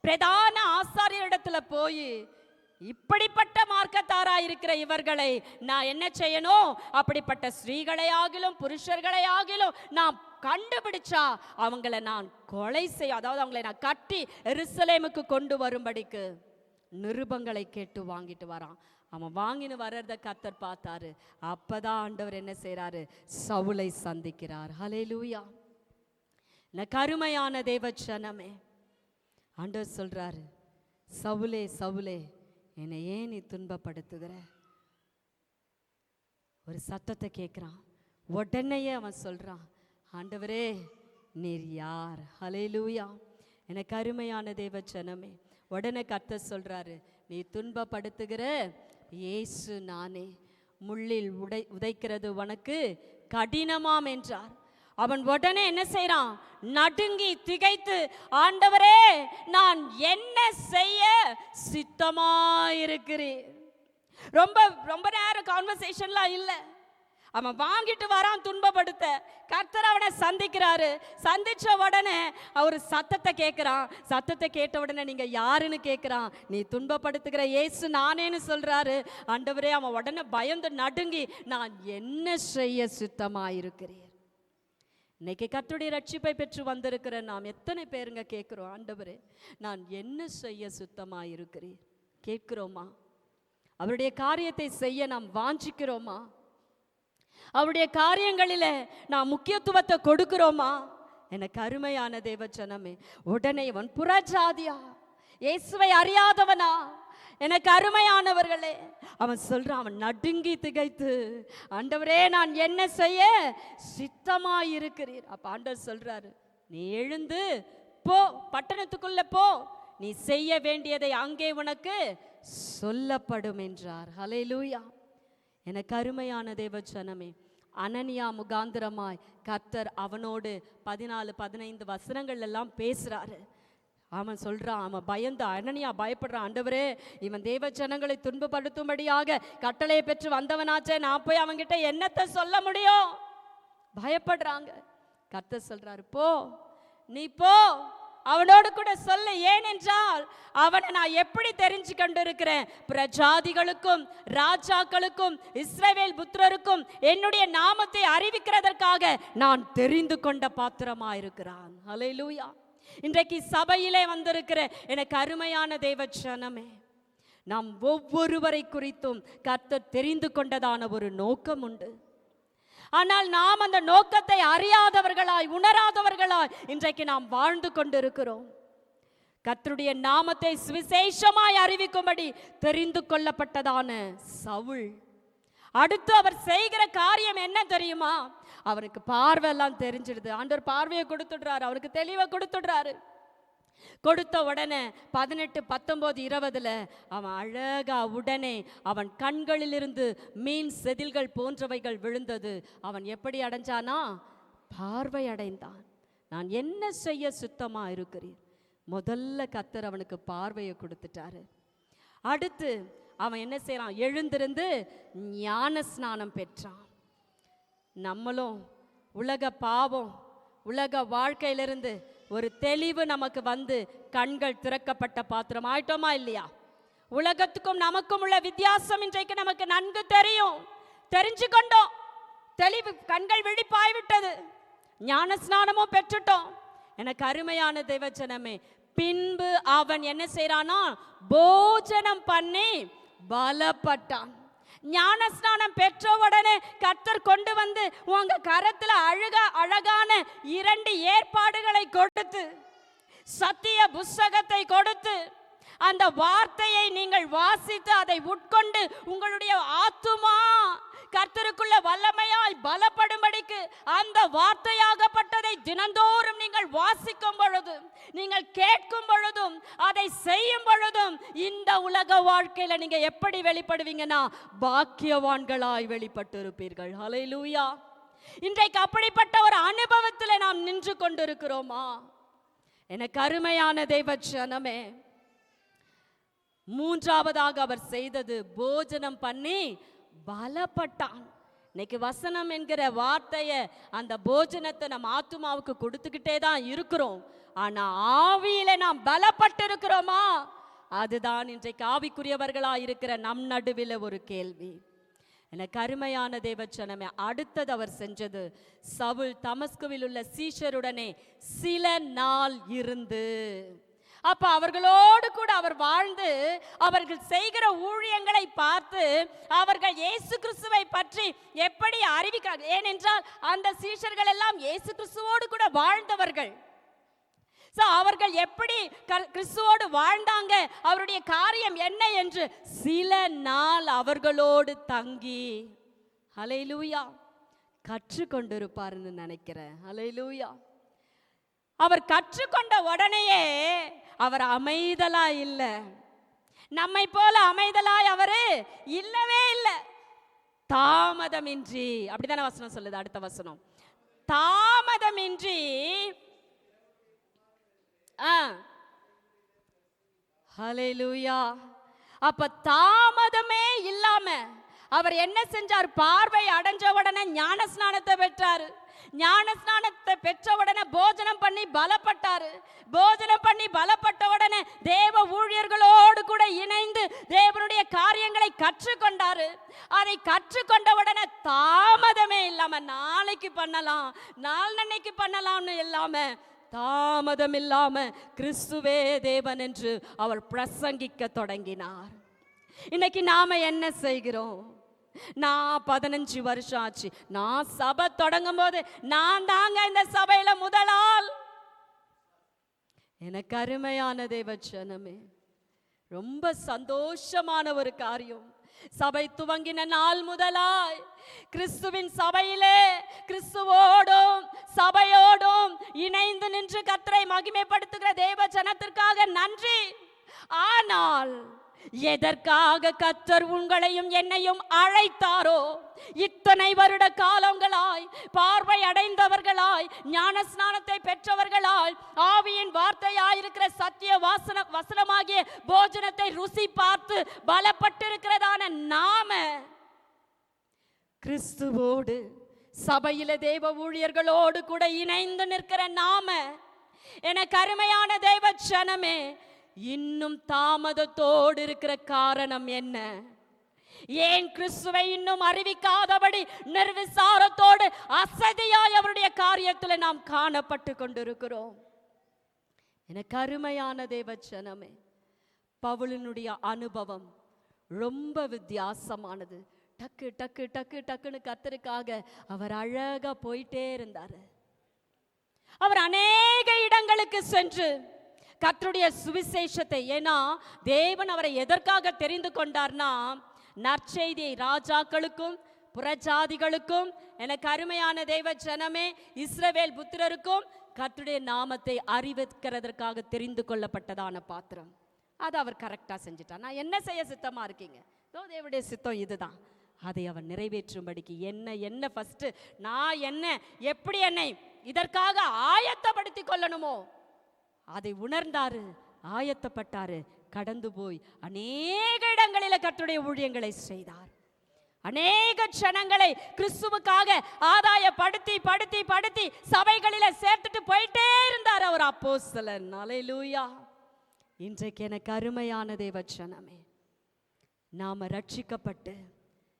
பிரதான ஆசாரியரிடத்துல போய், இப்படிப்பட்ட மார்க்கத்தாராய் இருக்கிற இவர்களை நான் என்ன செய்யணும்? அப்படிப்பட்ட ஸ்திரீகளையாகிலும் புருஷர்களையாகிலும் நான் கண்டுபிடிச்சா அவங்களை நான் கொலை செய்ய, அதாவது அவங்களை நான் கட்டி எருசலேமுக்கு கொண்டு வரும்படிக்கு நிருபங்களை கேட்டு வாங்கிட்டு வரான். அவன் வாங்கின்னு வர்றத கர்த்தர் பார்த்தாரு. அப்பதான் ஆண்டவர் என்ன செய்யறாரு? சவுலை சந்திக்கிறார். ஹல்லேலூயா. கருமையான தேவச்சனமே, ஆண்டவர் சொல்றாரு, சவுலே சவுலே, என்னை ஏன் நீ துன்பப்படுத்துகிற? ஒரு சத்தத்தை கேட்கிறான். உடனேயே அவன் சொல்றான், ஆண்டவரே நீர் யார்? ஹல்லேலூயா. எனக்கு அருமையான தேவச்சனமே, உடனே கர்த்தர் சொல்றாரு, நீ துன்பப்படுத்துகிற இயேசு நானே. முள்ளில் உதைக்கிறது உனக்கு கடினமாம் என்றார். அவன் உடனே என்ன செய்யறான்? நடுங்கி திகைத்து, ஆண்டவரே நான் என்ன செய்ய சித்தமாயிருக்கிறேன். ரொம்ப ரொம்ப நேரம் கான்வர்சேஷன்லாம் இல்லை. அவன் வாங்கிட்டு வரான் துன்பப்படுத்த. கர்த்தர் அவனை சந்திக்கிறாரு. சந்திச்ச உடனே அவர் சத்தத்தை கேட்கிறான். சத்தத்தை கேட்ட உடனே நீங்க யாருன்னு கேட்கிறான். நீ துன்பப்படுத்துகிற இயேசு நானேன்னு சொல்றாரு. ஆண்டவரே, அவன் உடனே பயந்து நடுங்கி, நான் என்ன செய்ய சித்தமாயிருக்கிறேன். இன்னைக்கு கர்த்தருடைய ரட்சிப்பை பெற்று வந்திருக்கிற நாம் எத்தனை பேருங்க கேட்கிறோம், ஆண்டவரே நான் என்ன செய்ய சுத்தமாயிருக்கிறேன்? கேட்கிறோமா? அவருடைய காரியத்தை செய்ய நாம் வாஞ்சிக்கிறோமா? அவருடைய காரியங்களில நாம் முக்கியத்துவத்தை கொடுக்கிறோமா? எனக்கு அருமையான தேவச்சனமே, உடனே இவன் புறஜாதியா, இயேசுவை அறியாதவனா? எனக்கு அருமையானவர்களே, அவன் சொல்றான், அவன் நடுங்கி திகைத்து, ஆண்டவரே நான் என்ன செய்ய சித்தமாயிருக்கிறீர். அப்ப ஆண்டவர் சொல்றாரு, நீ எழுந்து போ, பட்டணத்துக்குள்ள போ, நீ செய்ய வேண்டியதை அங்கே உனக்கு சொல்லப்படும் என்றார். ஹல்லேலூயா. எனக்கு அருமையான தேவச்சனமே, அனனியா முகாந்திரமாய் கர்த்தர் அவனோடு 14-15 வசனங்கள் எல்லாம் பேசுறாரு. அவன் சொல்றான், அவன் பயந்து, அனனியா பயப்படுறான், ஆண்டவரே இவன் தேவ ஜனங்களை துன்பப்படுத்தும்படியாக கட்டளையை பெற்று வந்தவனாச்சே, நான் போய் அவன்கிட்ட என்னத்தை சொல்ல முடியும்? பயப்படுறாங்க. கர்த்தர் சொல்றாரு, போ, நீ போ, அவனோடு கூட சொல்ல. ஏனென்றால் அவனை நான் எப்படி தெரிஞ்சு கொண்டிருக்கிறேன், பிரஜாதிகளுக்கும் ராஜாக்களுக்கும் இஸ்ரவேல் புத்திரருக்கும் என்னுடைய நாமத்தை அறிவிக்கிறதற்காக நான் தெரிந்து கொண்ட பாத்திரமா இருக்கிறான். ஹல்லேலூயா. இன்றைக்கு சபையிலே வந்திருக்கிற எனக்கு அருமையான தேவ ஜனமே, நாம் ஒவ்வொருவரை குறித்தும் கர்த்தர் தெரிந்து கொண்டதான ஒரு நோக்கம் உண்டு. ஆனால் நாம் அந்த நோக்கத்தை அறியாதவர்களாய், உணராதவர்களாய் இன்றைக்கு நாம் வாழ்ந்து கொண்டிருக்கிறோம். கர்த்தருடைய நாமத்தை சுவிசேஷமாய் அறிவிக்கும்படி தெரிந்து கொள்ளப்பட்டதான சவுல், அடுத்து அவர் செய்கிற காரியம் என்ன தெரியுமா? அவருக்கு பார்வையெல்லாம் தெரிஞ்சிடுது. ஆண்டவர் பார்வையை கொடுத்துடுறாரு, அவருக்கு தெளிவை கொடுத்துடுறாரு. கொடுத்த உடனே 18, 19, 20 அவன் அழகா உடனே அவன் கண்களிலிருந்து மீன் செதில்கள் போன்றவைகள் விழுந்தது. அவன் எப்படி அடைஞ்சானா? பார்வை அடைந்தான். நான் என்ன செய்ய சுத்தமா இருக்கிறேன்? முதல்ல கர்த்தர் அவனுக்கு பார்வையை கொடுத்துட்டாரு. அடுத்து அவன் என்ன செய்யறான்? எழுந்திருந்து ஞான ஸ்நானம் பெற்றான். நம்மளும் உலக பாவம், உலக வாழ்க்கையிலிருந்து ஒரு தெளிவு நமக்கு வந்து கண்கள் திறக்கப்பட்ட பாத்திரம் ஆயிட்டோமா இல்லையா? உலகத்துக்கும் நமக்கும் உள்ள வித்தியாசம் இன்றைக்கு நமக்கு நன்கு தெரியும். தெரிஞ்சு கொண்டோம், தெளிவு, கண்கள் விழிப்பாய்விட்டது, ஞான ஸ்நானமும் பெற்றுட்டோம். எனக்கு அருமையான தேவஜனமே, பின்பு அவன் என்ன செய்யறானா? போஜனம் பண்ணி பலப்பட்டான். ஞான ஸ்நானம் பெற்ற உடனே கர்த்தர் கொண்டு வந்து உங்க கரத்துல அழகான 2 ஏற்பாடுகளை கொடுத்து, சத்திய புஸ்தகத்தை கொடுத்து, அந்த வார்த்தையை நீங்கள் வாசித்து அதை உட்கொண்டு உங்களுடைய ஆத்துமா கர்த்தருக்குள்ள வல்லமையாய் பலப்படும்படிக்கு அந்த வார்த்தையாகப்பட்டதை தினந்தோறும் நீங்கள் வாசிக்கும் பொழுதும், நீங்கள் கேட்கும் பொழுதும், அதை செய்யும் பொழுதும் இந்த உலக வாழ்க்கையில நீங்க எப்படி வெளிப்படுவீங்கன்னா பாக்கியவான்களாய் வெளிப்பட்டு இருப்பீர்கள். ஹல்லேலூயா. இன்றைக்கு அப்படிப்பட்ட ஒரு அனுபவத்தில் நாம் நின்று கொண்டிருக்கிறோமா? எனக்கு அருமையான தேவ ஜனமே, மூன்றாவதாக அவர் செய்தது போஜனம் பண்ணி பலப்பட்டான். இன்னைக்கு வசனம் என்கிற வார்த்தைய, அந்த போஜனத்தை நம்ம ஆத்துமாவுக்கு கொடுத்துக்கிட்டே தான் இருக்கிறோம். ஆனா ஆவியில நாம் பலப்பட்டு இருக்கிறோமா? அதுதான் இன்றைக்கு ஆவிக்குரியவர்களா இருக்கிற நம் நடுவில் ஒரு கேள்வி. எனக்கு அருமையான தேவஜனமே, அடுத்தது அவர் செஞ்சது, சவுல் தமஸ்குவில் உள்ள சீஷருடனே சில நாள் இருந்து, அப்ப அவர்களோடு கூட அவர் வாழ்ந்து அவர்கள் செய்கிற ஊழியங்களை பார்த்து அவர்கள் இயேசு கிறிஸ்துவை பற்றி எப்படி அறிவிக்கிறார். ஏனென்றால் அந்த சீஷர்கள் எல்லாம் இயேசு கிறிஸ்துவோடு கூட வாழ்ந்தவர்கள். அவர்கள் எப்படி கிறிஸ்துவோடு வாழ்ந்தாங்க, அவருடைய காரியம் என்ன என்று சில நாள் அவர்களோடு தங்கி, ஹல்லேலூயா, கற்றுக்கொண்டிருப்பார்னு நினைக்கிறேன். ஹல்லேலூயா. அவர் கற்றுக்கொண்ட உடனேயே அவர் அமைதலாய் இல்லை, நம்மை போல அமைதலாய் அவரு இல்லவே இல்லை. தாமதமின்றி, அப்படித்தானே வசனம் சொல்லுது. அடுத்த வசனம், தாமதமின்றி, ஹல்லேலூயா. அப்ப தாமதமே இல்லாம அவர் என்ன செஞ்சார்? பார்வை அடைஞ்ச உடனே ஞான ஸ்நானத்தை பெற்றாரு. ஞான ஸ்நானத்தை பெற்ற உடனே போஜனம் பண்ணி பலப்பட்டாரு. போஜனம் பண்ணி பலப்பட்ட உடனே தேவ ஊழியர்களோடு கூட இணைந்து தேவனுடைய காரியங்களை கற்றுக்கொண்டாரு. அதை கற்றுக்கொண்ட உடனே தாமதமே இல்லாம நாளைக்கு பண்ணலாம், நாளன்னைக்கு பண்ணலாம்னு இல்லாம, தாமதம் இல்லாம கிறிஸ்துவே தேவன் என்று அவர் பிரசங்கிக்க தொடங்கினார். இன்னைக்கு நாம என்ன செய்கிறோம்? நான் 15 வருஷம் ஆச்சு. நான் சபை தொடங்கும் போது நான் தாங்க இந்த சபையில முதலாள். எனக்கு அருமையான தேவஜனமே, ரொம்ப சந்தோஷமான ஒரு காரியம். சபை துவங்கின நாள் முதலாய் கிறிஸ்துவின் சபையிலே கிறிஸ்துவோடும் சபையோடும் இணைந்து நின்று கர்த்தரை மகிமைப்படுத்துகிற தேவ ஜனத்திற்காக நன்றி. ஆனால் எதற்காக கர்த்தர் உங்களையும் என்னையும் அழைத்தாரோ, இத்தனை வருட காலங்களாய் பார்வை அடைந்தவர்களாய், ஞான ஸ்நானத்தை பெற்றவர்களாய், ஆவியின் வார்த்தையாயிருக்கிற சத்திய வசனமாகிய போஜனத்தை ருசி பார்த்து பலப்பட்டிருக்கிறதான நாம கிறிஸ்துவோடு சபையில தேவ ஊழியர்களோடு கூட இணைந்து நிற்கிற நாம, எனக்கு அருமையான தேவ ஜனமே, இன்னும் தாமதத்தோடு இருக்கிற காரணம் என்ன? ஏன் கிறிஸ்துவை இன்னும் அறிவிக்காதபடி நிர்விசாரத்தோடு அசதியாய் அவருடைய காரியத்தில் நாம் காணப்பட்டு கொண்டிருக்கிறோம்? எனக்கு அருமையான தேவ ஜனமே, பவுலினுடைய அனுபவம் ரொம்ப வித்தியாசமானது. டக்கு டக்கு டக்கு டக்குன்னு கர்த்தருக்காக அவர் அழகா போயிட்டே இருந்தார். அவர் அநேக இடங்களுக்கு சென்று கர்த்தருடைய சுவிசேஷத்தை, ஏன்னா தேவன் அவரை எதற்காக தெரிந்து கொண்டார்னா, நற்செய்தியை ராஜாக்களுக்கும் புறஜாதிகளுக்கும், எனக்கு அருமையான தேவ ஜனமே, இஸ்ரவேல் புத்திரருக்கும் கர்த்தருடைய நாமத்தை அறிவிக்கிறதற்காக தெரிந்து கொள்ளப்பட்டதான பாத்திரம். அதை அவர் கரெக்டா செஞ்சுட்டார். நான் என்ன செய்ய சித்தமா இருக்கீங்க? தேவனுடைய சித்தம் இதுதான். அதை அவர் நிறைவேற்றும்படிக்கு என்ன ஃபர்ஸ்ட், நான் என்ன எப்படி என்னை இதற்காக ஆயத்தப்படுத்தி கொள்ளணுமோ அதை உணர்ந்தாரு, ஆயத்தப்பட்டாரு, கடந்து போய் அநேக இடங்களில் கர்த்தருடைய ஊழியங்களை செய்தார். அநேக ஜனங்களை கிறிஸ்துவுக்காக ஆதாயப்படுத்தி படுத்தி படுத்தி சபைகளில சேர்த்துட்டு போயிட்டே இருந்தார் அவர் அப்போஸ்தலன். அல்லேலூயா. இன்றைக்கு எனக்கு அருமையான தேவ ஜனமே, நாம ரட்சிக்கப்பட்டு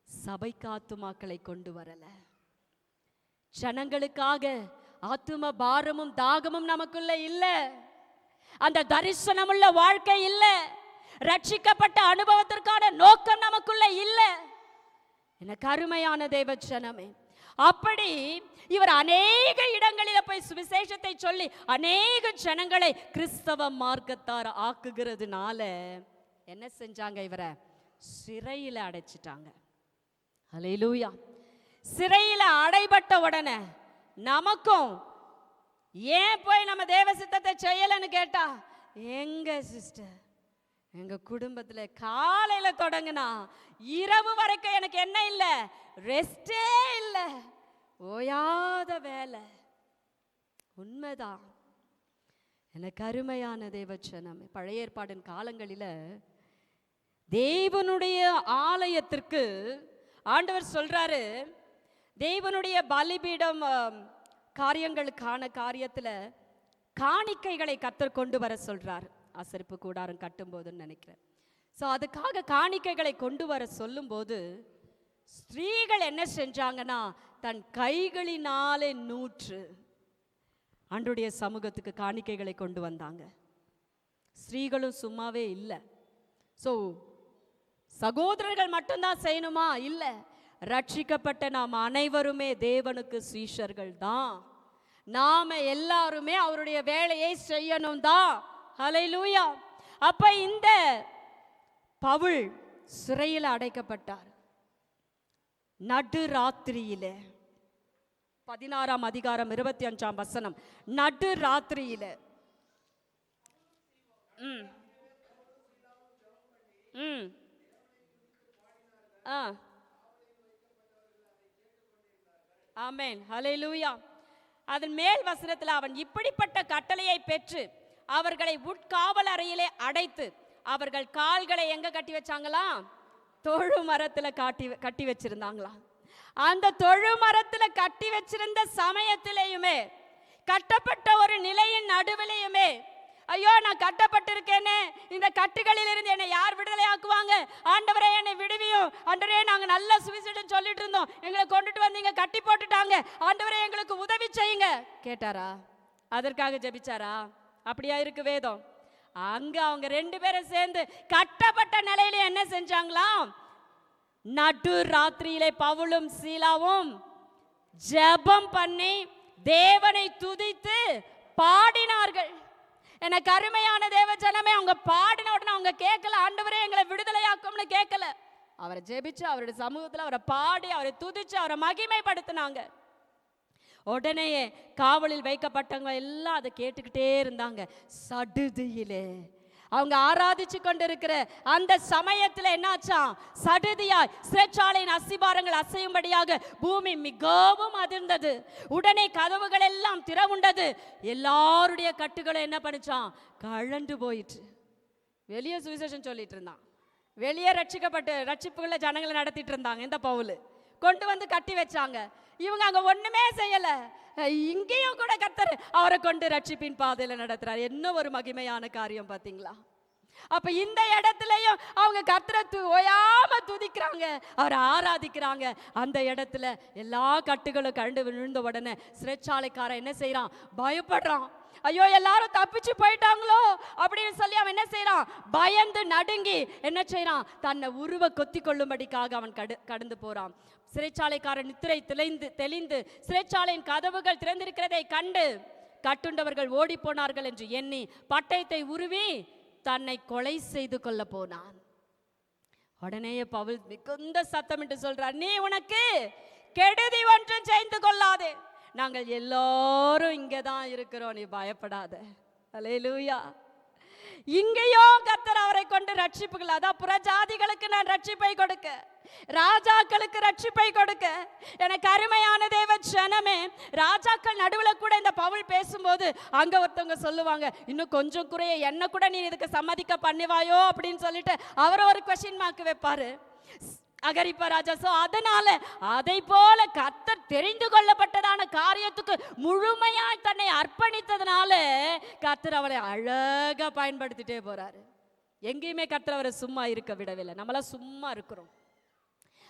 சபைக்கு ஆத்துமாக்களை கொண்டு வரல, ஜனங்களுக்காக ஆத்தும பாரமும் தாகமும் நமக்குள்ள இல்ல, அந்த தரிசனமுள்ள வாழ்க்கை இல்ல, ரட்சிக்கப்பட்ட அனுபவத்திற்கான நோக்கம் நமக்குள்ள இல்ல. எனக்கு அருமையான தேவ ஜனமே, அப்படி இவர் அநேக இடங்களில் போய் சுவிசேஷத்தை சொல்லி அநேக ஜனங்களை கிறிஸ்தவ மார்க்கத்தார் ஆக்குகிறதுனால என்ன செஞ்சாங்க? இவரை சிறையில அடைச்சிட்டாங்க. அல்லேலூயா. சிறையில அடைபட்ட உடனே நமக்கும் ஏன் போய் நம்ம தேவ சித்தத்தை செய்யலன்னு கேட்டா, எங்க சிஸ்டர், எங்க குடும்பத்துல காலையில தொடங்கினா இரவு வரைக்கும் எனக்கு என்ன இல்ல, ரெஸ்டே இல்ல, ஓயாத வேலை. உண்மைதான். எனக்கு அருமையான தேவ ஜனமே, பழைய ஏற்பாடின் காலங்களில தேவனுடைய ஆலயத்திற்கு ஆண்டவர் சொல்றாரு, தேவனுடைய பலிபீடம் காரியங்களுக்கான காரியத்துல காணிக்கைகளை கர்த்தர் கொண்டு வர சொல்றார். ஆசரிப்பு கூடாரம் கட்டும் போதுன்னு நினைக்கிறேன். ஸோ அதுக்காக காணிக்கைகளை கொண்டு வர சொல்லும் போது ஸ்திரீகள் என்ன செஞ்சாங்கன்னா, தன் கைகளினாலே நூற்று ஆண்டவருடைய சமூகத்துக்கு காணிக்கைகளை கொண்டு வந்தாங்க. ஸ்திரீகளும் சும்மாவே இல்லை. ஸோ சகோதரர்கள் மட்டும்தான் செய்யணுமா? இல்லை, ரட்சிக்கப்பட்ட நாம் அனைவருமே தேவனுக்கு சீஷர்கள் தான். நாம எல்லாருமே அவருடைய வேலையை செய்யணும் தான். ஹல்லேலூயா. அப்ப இந்த பவுல் சிறையில் அடைக்கப்பட்டார். நடு ராத்திரியிலே, 16ஆம் அதிகாரம் 25ஆம் வசனம், நடு ராத்திரியிலே ஆமென். ஹல்லேலூயா. அதன் மேல் வசனத்தில் அவன் இப்படிப்பட்ட கட்டளையை பெற்று அவர்களை உட்காவல் அறையிலே அடைத்து அவர்கள் கால்களை எங்க கட்டி வச்சாங்களாம்? தொழு மரத்துல கட்டி வச்சிருந்தாங்களாம். அந்த தொழு மரத்துல கட்டி வச்சிருந்த சமயத்திலேயுமே, கட்டப்பட்ட ஒரு நிலையின் நடுவிலையுமே, ஐயோ நான் கட்டப்பட்டிருக்கேனே, இந்த கட்டுகளில் இருந்து என்னை யார் விடுதலை ஆக்குவாங்க? ஆண்டவரே என்னை விடுவியும். ஆண்டவரே நாங்க நல்ல சுவிசேஷம் சொல்லிட்டு இருந்தோம், எங்களை கொண்டுட்டு வந்தீங்க, கட்டி போட்டுட்டாங்க, ஆண்டவரே எங்களுக்கு உதவி செய்யுங்க கேட்டாரா? அதற்காக ஜெபிச்சாரா? அப்படியா இருக்கு வேதம்? அங்க அவங்க 2 பேரும் சேர்ந்து கட்டப்பட்ட நிலையில என்ன செஞ்சாங்களாம்? நடு ராத்திரியிலே பவுலும் சீலாவும் ஜெபம் பண்ணி தேவனை துதித்து பாடினார்கள். எனக்கு அருமையான தேவ ஜனமே, அவங்க பாடின உடனே அவங்க கேட்கல, ஆண்டவரே எங்களை விடுதலையாக்கும்னு கேட்கல. அவரை ஜெபிச்சு அவருடைய சமூகத்தில் அவரை பாடி அவரை துதிச்சு அவரை மகிமைப்படுத்தினாங்க. உடனேயே காவலில் வைக்கப்பட்டவங்க எல்லாம் அதை கேட்டுக்கிட்டே இருந்தாங்க. சடுதியிலே அவங்க ஆராதிச்சு கொண்டிருக்கிற அந்த சமயத்தில் என்னாச்சாம்? சடுதியாய் சிறைச்சாலையின் அஸ்திபாரங்கள் அசையும்படியாக பூமி மிகவும் அதிர்ந்தது. உடனே கதவுகள் எல்லாம் திறவுண்டது. எல்லாருடைய கட்டுகளும் என்ன பண்ணிச்சான்? கழண்டு போயிற்று. வெளியே சுவிசேஷம் சொல்லிட்டு இருந்தான், வெளியே ரட்சிப்புகளை ஜனங்களை நடத்திட்டு இருந்தாங்க. இந்த பவுல் கொண்டு வந்து கட்டி வச்சாங்க. இவங்க அங்க ஒண்ணுமே செய்யல. இங்கேயும் கூட கர்த்தர் அவரை கொண்டு ரட்சிப்பின் பாதையில நடத்துறார். என்ன ஒரு மகிமையான காரியம் பாத்தீங்களா? அப்ப இந்த இடத்துலயும் அவங்க கர்த்தரை ஓயாம துதிக்கிறாங்க, அவரை ஆராதிக்கிறாங்க. அந்த இடத்துல எல்லா கட்டுகளும் கண்டு விழுந்த உடனே சிறைச்சாலைக்காரன் என்ன செய்யறான்? பயப்படுறான். ஐயோ எல்லாரும் தப்பிச்சு போயிட்டாங்களோ அப்படின்னு சொல்லி அவன் என்ன செய்யறான்? பயந்து நடுங்கி என்ன செய்யறான்? தன்னை உருவ கொத்தி கொள்ளும்படிக்காக அவன் கடந்து போறான். சிறைச்சாலைக்காரன் நித்திரை தெளிந்து சிறைச்சாலையின் கதவுகள் திறந்திருக்கிறதை கண்டு கட்டுண்டவர்கள் ஓடி போனார்கள் என்று எண்ணி பட்டயத்தை உருவி தன்னை கொலை செய்து கொள்ள போனான். உடனே பவுல் மிகுந்த சத்தமிட்டு சொல்றார், நீ உனக்கு கெடுதி ஒன்றும் செய்து கொள்ளாதே, நாங்கள் எல்லாரும் இங்கதான் இருக்கிறோம், நீ பயப்படாத. அல்லேலூயா. இங்கேயோ கர்த்தர் அவரை கொண்டு ரட்சிப்புகள், அதான் புறஜாதிகளுக்கு நான் ரட்சிப்பை கொடுக்க, ராஜாக்களுக்கு ரட்சிப்பை கொடுக்க. எனக்கு அருமையான தேவ ஜனமே, ராஜாக்கள் நடுவில் கூட இந்த பவுல் பேசும்போது அங்க ஒருத்தவங்க சொல்லுவாங்க, இன்னும் கொஞ்சம் குறைய என்ன கூட நீ இதுக்கு சம்மதிக்க பண்ணுவாயோ அப்படின்னு சொல்லிட்டு அவர் ஒரு கொஸ்டின் மார்க் வைப்பாரு அகரிப்பா ராஜா. சோ அதனால அதை போல கர்த்தர் தெரிந்து கொள்ளப்பட்டதான காரியத்துக்கு முழுமையாய் தன்னை அர்ப்பணித்ததுனால கர்த்தர் அவரை அழகா பயன்படுத்திட்டே போறாரு. எங்கேயுமே கர்த்தர் அவரை சும்மா இருக்க விடவில்லை. நம்மளாம் சும்மா இருக்கிறோம்,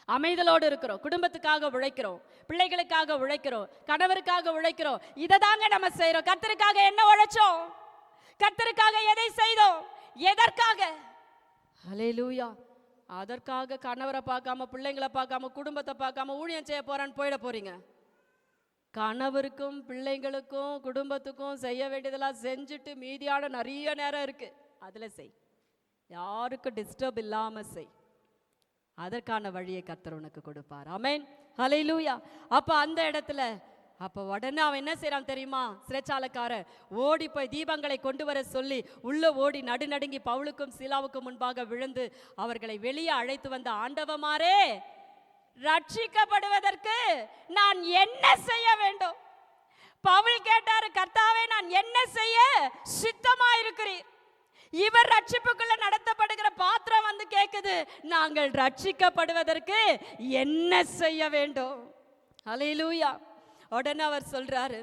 அமைதலோடு இருக்கிறோம், குடும்பத்துக்காக உழைக்கிறோம், பிள்ளைகளுக்காக உழைக்கிறோம், கணவருக்காக உழைக்கிறோம். இதை தாங்க நம்ம செய்யறோம். கர்த்தருக்காக என்ன உழைச்சோம்? கர்த்தருக்காக எதை செய்தோம்? எதற்காக? ஹல்லேலூயா. அதற்காக கணவரை பார்க்காம, பிள்ளைங்களை பார்க்காம, குடும்பத்தை பார்க்காம ஊழியம் செய்ய போறான்னு போயிட போறீங்க. கணவருக்கும் பிள்ளைங்களுக்கும் குடும்பத்துக்கும் செய்ய வேண்டியதெல்லாம் செஞ்சுட்டு மீதியான நிறைய நேரம் இருக்கு, அதுல செய். யாருக்கும் டிஸ்டர்ப் இல்லாம செய். அதற்கான வழியை கர்த்தர் உனக்கு கொடுப்பார். ஆமென். ஹல்லேலூயா. அப்ப அந்த இடத்துல அப்ப உடனே அவன் என்ன செய்யறான் தெரியுமா? சிறைச்சாலைக்காரர் ஓடி போய் தீபங்களை கொண்டு வர சொல்லி உள்ள ஓடி நடுநடுங்கி பவுலுக்கும் சீலாவுக்கும் முன்பாக விழுந்து அவர்களை வெளியே அழைத்து வந்த, ஆண்டவமாரே, ரட்சிக்கப்படுவதற்கு நான் என்ன செய்ய வேண்டும்? பவுல் கேட்டாரு, கர்த்தாவே நான் என்ன செய்ய சித்தமா இருக்கிறீர்? இவர் ரட்சிப்புக்குள்ள நடத்தப்படுகிற பாத்திரம் வந்து கேக்குது, நாங்கள் ரட்சிக்கப்படுவதற்கு என்ன செய்ய வேண்டும்? ஹல்லேலூயா. உடனே அவர் சொல்றாரு,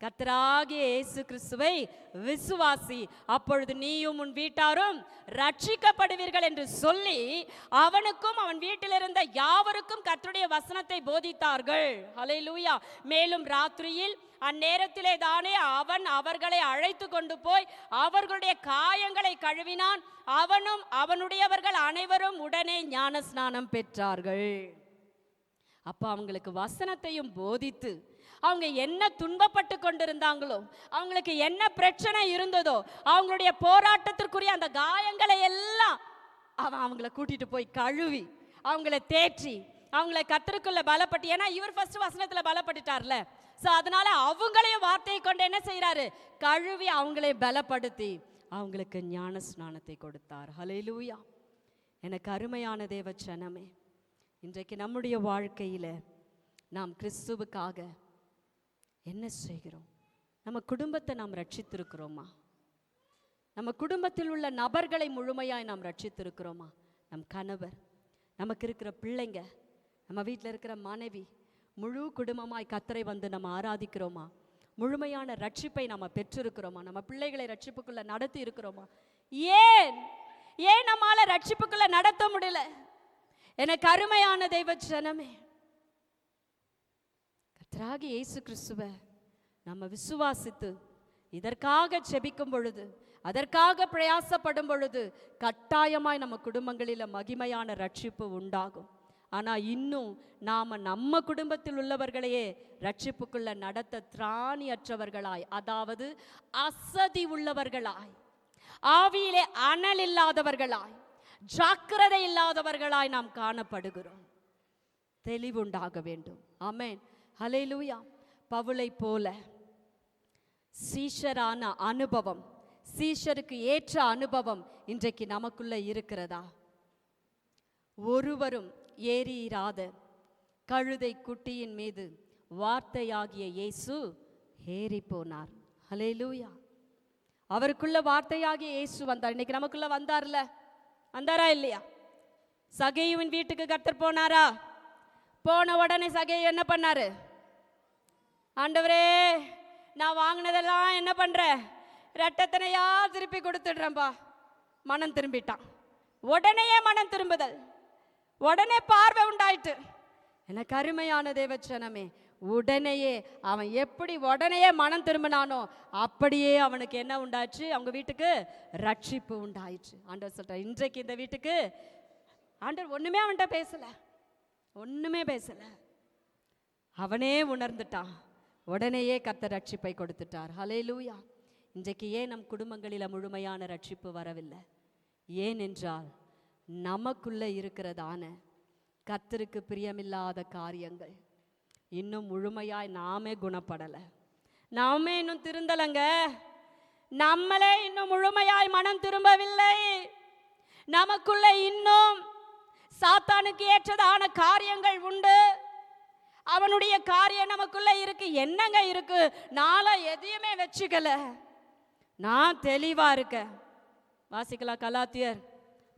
கர்த்தராகிய இயேசு கிறிஸ்துவை விசுவாசி, அப்பொழுது நீயும் உன் வீட்டாரும் ரட்சிக்கப்படுவீர்கள் என்று சொல்லி அவனுக்கும் அவன் வீட்டில் இருந்த யாவருக்கும் கர்த்தருடைய வசனத்தை போதித்தார்கள். ஹல்லேலூயா. மேலும் ராத்திரியில் அந்நேரத்திலே தானே அவன் அவர்களை அழைத்து கொண்டு போய் அவர்களுடைய காயங்களை கழுவினான். அவனும் அவனுடையவர்கள் அனைவரும் உடனே ஞான ஸ்நானம் பெற்றார்கள். அப்ப அவங்களுக்கு வசனத்தையும் போதித்து, அவங்க என்ன துன்பப்பட்டு கொண்டிருந்தாங்களோ, அவங்களுக்கு என்ன பிரச்சனை இருந்ததோ, அவங்களுடைய போராட்டத்திற்குரிய அந்த காயங்களை எல்லாம் அவன் அவங்கள கூட்டிட்டு போய் கழுவி அவங்கள தேற்றி அவங்கள கர்த்தருக்குள்ள பலப்பட்டு, ஏன்னா இவர் ஃபர்ஸ்ட் வசனத்துல பலப்பட்டுட்டார்ல, சோ அதனால அவங்களையும் வார்த்தையை கொண்டு என்ன செய்யறாரு? கழுவி அவங்களை பலப்படுத்தி அவங்களுக்கு ஞான ஸ்நானத்தை கொடுத்தார். ஹல்லேலூயா. எனக்கு அருமையான தேவ ஜனமே, இன்றைக்கு நம்முடைய வாழ்க்கையில நாம் கிறிஸ்துவுக்காக என்ன செய்கிறோம்? நம்ம குடும்பத்தை நாம் ரட்சித்திருக்கிறோமா? நம்ம குடும்பத்தில் உள்ள நபர்களை முழுமையாய் நாம் ரட்சித்திருக்கிறோமா? நம் கணவர், நமக்கு இருக்கிற பிள்ளைங்க, நம்ம வீட்டில் இருக்கிற மனைவி, முழு குடும்பமாய் கர்த்தரை வந்து நம்ம ஆராதிக்கிறோமா? முழுமையான ரட்சிப்பை நம்ம பெற்றிருக்கிறோமா? நம்ம பிள்ளைகளை ரட்சிப்புக்குள்ள நடத்தி இருக்கிறோமா? ஏன் நம்மால ரட்சிப்புக்குள்ள நடத்த முடியல? எனக்கு அருமையான தெய்வ ஜனமே, கர்த்தராகிய இயேசு கிறிஸ்துவை நம்ம விசுவாசித்து இதற்காக ஜெபிக்கும் பொழுது, அதற்காக பிரயாசப்படும் பொழுது கட்டாயமாய் நம்ம குடும்பங்களில் மகிமையான ரட்சிப்பு உண்டாகும். ஆனா இன்னும் நாம நம்ம குடும்பத்தில் உள்ளவர்களையே ரட்சிப்புக்குள்ள நடத்த திராணியற்றவர்களாய், அதாவது அசதி உள்ளவர்களாய், ஆவியிலே அனல் இல்லாதவர்களாய், ஜாக்கிரதை இல்லாதவர்களாய் நாம் காணப்படுகிறோம். தெளிவுண்டாக வேண்டும். ஆமென். ஹல்லேலூயா. பவுலை போல சீஷரான அனுபவம், சீஷருக்கு ஏற்ற அனுபவம் இன்றைக்கு நமக்குள்ள இருக்கிறதா? ஒருவரும் ஏறியிராத கழுதை குட்டியின் மீது வார்த்தையாகிய இயேசு ஏறி போனார். ஹல்லேலூயா. அவருக்குள்ள வார்த்தையாகிய இயேசு வந்தார். இன்னைக்கு நமக்குள்ள வந்தார்ல, வந்தாரா இல்லையா? சகேயுவின் வீட்டுக்கு கர்த்தர் போனாரா? போன உடனே சகேயு என்ன பண்ணாரு? ஆண்டவரே, நான் வாங்கினதெல்லாம் என்ன பண்ணுறேன், ரெட்டத்தனையா திருப்பி கொடுத்துடுறேன்பா. மனம் திரும்பிட்டான். உடனேயே மனம் திரும்புதல், உடனே பார்வை உண்டாயிட்டு. எனக்கு அருமையான தேவச்சனமே, உடனேயே அவன் எப்படி உடனேயே மனம் திரும்பினானோ அப்படியே அவனுக்கு என்ன உண்டாச்சு, அவங்க வீட்டுக்கு ரட்சிப்பு உண்டாயிற்று. ஆண்டவர் சொல்றார், இன்றைக்கு இந்த வீட்டுக்கு ஆண்டவர் ஒண்ணுமே அவன்கிட்ட பேசல, ஒண்ணுமே பேசல. அவனே உணர்ந்துட்டான். உடனேயே கர்த்தர் ரட்சிப்பை கொடுத்துட்டார். ஹல்லேலூயா. இன்றைக்கு ஏன் நம் குடும்பங்களில் முழுமையான ரட்சிப்பு வரவில்லை? ஏன் என்றால் நமக்குள்ள இருக்கிறதான கர்த்தருக்கு பிரியமில்லாத காரியங்கள் இன்னும் முழுமையாய் நாமே குணப்படலை, நாமே இன்னும் திருந்தலைங்க. நம்மளே இன்னும் முழுமையாய் மனம் திரும்பவில்லை. நமக்குள்ள இன்னும் சாத்தானுக்கு ஏற்றதான காரியங்கள் உண்டு. அவனுடைய காரியம் நமக்குள்ள இருக்கு. என்னங்க இருக்கு? நாளை எதையுமே வச்சுக்கல, நான் தெளிவா இருக்க. வாசிக்கலாம், கலாத்தியர்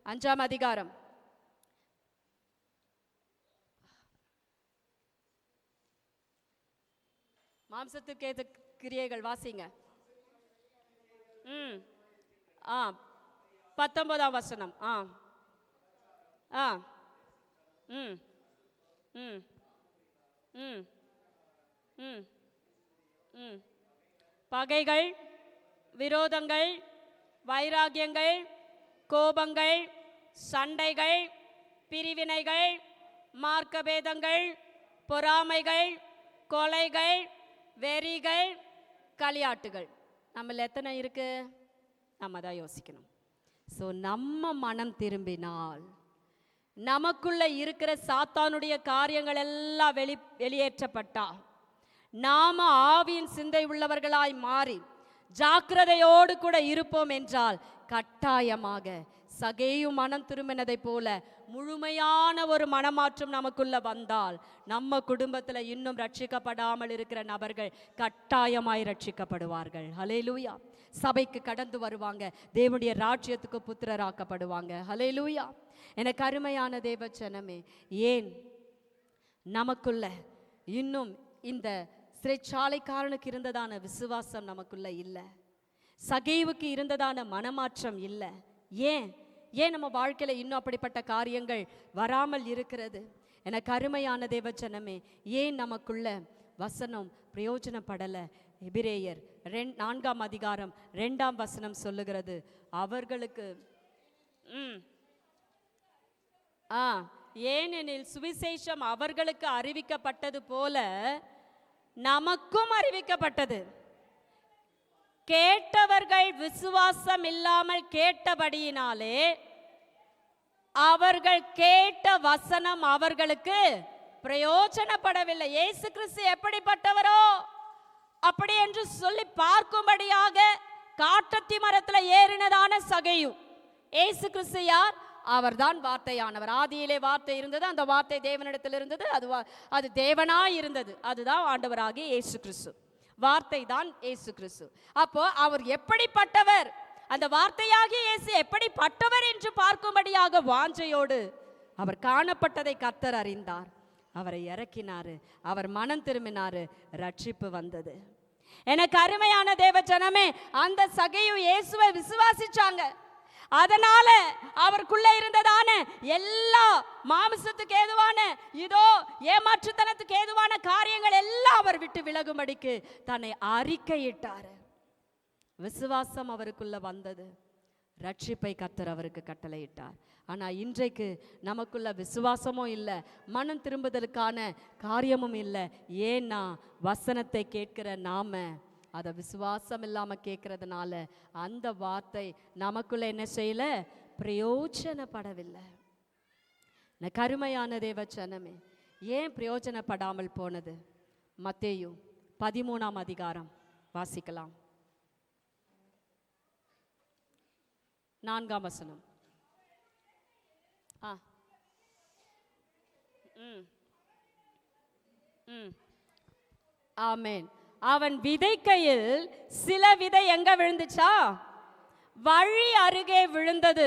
5ஆம் அதிகாரம். மாம்சத்துக்கு ஏற்ற கிரியைகள் வாசிங்க. 19ஆம் வசனம். பகைகள், விரோதங்கள், வைராகியங்கள், கோபங்கள், சண்டைகள், பிரிவினைகள், மார்க்கபேதங்கள், பொறாமைகள், கொலைகள், வெறிகள், களியாட்டுகள். நம்மள எத்தனை இருக்கு? நம்ம தான் யோசிக்கணும். ஸோ நம்ம மனம் திரும்பினால் நமக்குள்ள இருக்கிற சாத்தானுடைய காரியங்கள் எல்லாம் வெளியேற்றப்பட்டா, நாம ஆவியின் சிந்தை உள்ளவர்களாய் மாறி ஜாக்கிரதையோடு கூட இருப்போம் என்றால் கட்டாயமாக சகேயு மனம் திரும்பினதை போல முழுமையான ஒரு மனமாற்றம் நமக்குள்ள வந்தால் நம்ம குடும்பத்தில் இன்னும் ரட்சிக்கப்படாமல் இருக்கிற நபர்கள் கட்டாயமாய் ரட்சிக்கப்படுவார்கள். ஹல்லேலூயா. சபைக்கு கடந்து வருவாங்க, தேவனுடைய ராஜ்யத்துக்கு புத்திரராக்கப்படுவாங்க. ஹல்லேலூயா. எனக்கு அருமையான தேவச்சனமே, ஏன் நமக்குள்ள இன்னும் இந்த சிறைச்சாலைக்காரனுக்கு இருந்ததான விசுவாசம் நமக்குள்ள இல்லை, சகேவுக்கு இருந்ததான மனமாற்றம் இல்லை? ஏன் நம்ம வாழ்க்கையில இன்னும் அப்படிப்பட்ட காரியங்கள் வராமல் இருக்கிறது? எனக்கு அருமையான தேவச்சனமே, ஏன் நமக்குள்ள வசனம் பிரயோஜனப்படலை? எபிரேயர் 4ஆம் அதிகாரம் 2ஆம் வசனம் சொல்லுகிறது, அவர்களுக்கு ஏனெனில் சுவிசேஷம் அவர்களுக்கு அறிவிக்கப்பட்டது போல நமக்கும் அறிவிக்கப்பட்டது. கேட்டவர்கள் விசுவாசம் இல்லாமல் கேட்டபடியினாலே அவர்கள் கேட்ட வசனம் அவர்களுக்கு பிரயோஜனப்படவில்லை. இயேசு கிறிஸ்து எப்படிப்பட்டவரோ அப்படி என்று சொல்லி பார்க்கும்படியாக காட்டத்தி மரத்தில் ஏறினதான சகேயு. இயேசு கிறிஸ்து யார்? அவர்தான் வார்த்தையானவர். ஆதியிலே வார்த்தை இருந்தது, அந்த வார்த்தை தேவனிடத்தில் இருந்தது, அது தேவனாய் இருந்தது. அதுதான் ஆண்டவராகிய இயேசு கிறிஸ்து. வார்த்தை தான் இயேசு கிறிஸ்து. அப்போ அவர் எப்படிப்பட்டவர், அந்த வார்த்தையாகிய இயேசு எப்படிப்பட்டவர் என்று பார்க்கும்படியாக வாஞ்சையோடு அவர் காணப்பட்டதை கர்த்தர் அறிந்தார். அவரை இறக்கினாரு, அவர் மனம் திரும்பினாரு, ரட்சிப்பு வந்தது. எனக்கு அருமையான தேவஜனமே, அந்த சகேயு இயேசுவை விசுவாசிச்சாங்க. அதனால அவருக்குள்ள இருந்ததான எல்லா மாமிசத்துக்கு ஏதுவான இதோ ஏமாற்றுத்தனத்துக்கு ஏதுவான காரியங்கள் எல்லாம் அவர் விட்டு விலகும்படிக்கு தன்னை அறிக்கையிட்டார். விசுவாசம் அவருக்குள்ள வந்தது, ரட்சிப்பை கர்த்தர் அவருக்கு கட்டளையிட்டார். ஆனால் இன்றைக்கு நமக்குள்ள விசுவாசமும் இல்லை, மனம் திரும்புதலுக்கான காரியமும் இல்லை. ஏன்னா வசனத்தை கேட்கிற நாம அதை விசுவாசம் இல்லாமல் கேட்கறதுனால அந்த வார்த்தை நமக்குள்ள என்ன செய்யல, பிரயோஜனப்படவில்லை. கருமையான தேவச்சனமே, ஏன் பிரயோஜனப்படாமல் போனது? மத்தேயு 13ஆம் அதிகாரம் வாசிக்கலாம், 4ஆம் வசனம். ஆமென். அவன் விதைக்கையில் சில விதை எங்க விழுந்துச்சா? வழி அருகே விழுந்தது.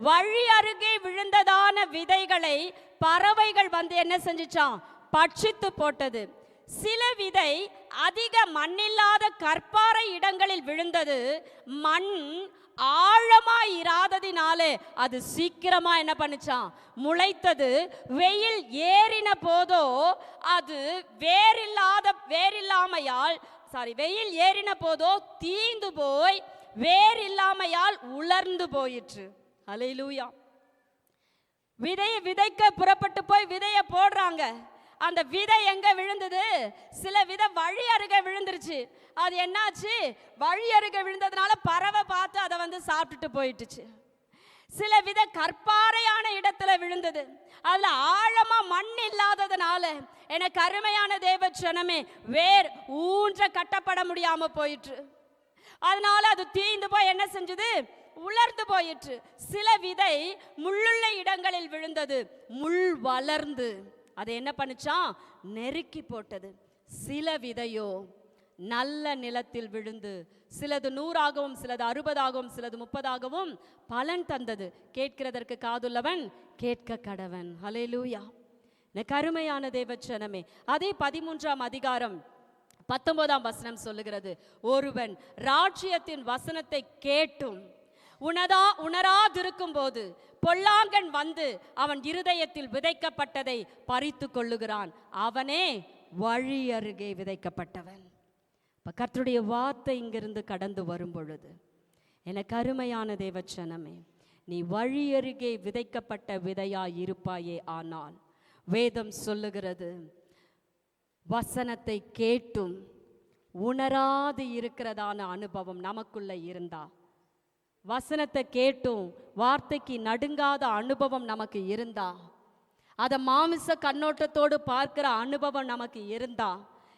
வழி அருகே விழுந்ததான விதைகளை பறவைகள் வந்து என்ன செஞ்சுச்சான்? பட்சித்து போட்டது. சில விதை அதிக மண்ணில்லாத கற்பாறை இடங்களில் விழுந்தது. மண் ஆழமாய் இராததினாலே அது சீக்கிரமா என்ன பண்ணுச்சான், முளைத்தது. வெயில் ஏறின போதோ அது வெயில் ஏறின போதோ தீந்து போய் வேறில்லாமையால் உலர்ந்து போயிற்று. அல்லேலூயா. விதையை விதைக்க புறப்பட்டு போய் விதையை போடுறாங்க. அந்த விதை எங்க விழுந்தது? சில விதை வழி அருகே விழுந்துருச்சு. அது என்னாச்சு? வழி அருகே விழுந்ததுனால பறவை பார்த்து அதை சாப்பிட்டுட்டு போயிட்டுச்சு. சில விதை கற்பாறையான இடத்துல விழுந்தது. அதுல ஆழமா மண் இல்லாததுனால எனக்கு அருமையான தேவ ஜனமே, வேர் ஊன்ற கட்டப்பட முடியாம போயிற்று. அதனால அது தீந்து போய் என்ன செஞ்சது? உலர்ந்து போயிற்று. சில விதை முள்ளுள்ள இடங்களில் விழுந்தது. முள் வளர்ந்து அதை என்ன பண்ணுச்சான்? நெருக்கி போட்டது. சில விதையோ நல்ல நிலத்தில் விழுந்து சிலது 100ஆகவும் சிலது 60ஆகவும் சிலது 30ஆகவும் பலன் தந்தது. கேட்கிறதற்கு காதுள்ளவன் கேட்க கடவன். ஹல்லேலூயா. கருமையான தேவச்சனமே, அதே 13ஆம் அதிகாரம் 19ஆம் வசனம் சொல்லுகிறது, ஒருவன் ராஜ்யத்தின் வசனத்தை கேட்டும் உணராதிருக்கும் போது பொல்லாங்கன் வந்து அவன் இருதயத்தில் விதைக்கப்பட்டதை பறித்து கொள்ளுகிறான். அவனே வழி அருகே விதைக்கப்பட்டவன். கர்த்தருடைய வார்த்தை இங்கிருந்து கடந்து வரும் பொழுது எனக்கு அருமையான தேவச்சனமே, நீ வழி அருகே விதைக்கப்பட்ட விதையாய் இருப்பாயே. ஆனால் வேதம் சொல்லுகிறது, வசனத்தை கேட்டும் உணராது இருக்கிறதான அனுபவம் நமக்குள்ள இருந்தா, வசனத்தை கேட்டும் வார்த்தைக்கு நடுங்காத அனுபவம் நமக்கு இருந்தா, அதை மாமிச கண்ணோட்டத்தோடு பார்க்கிற அனுபவம் நமக்கு இருந்தா,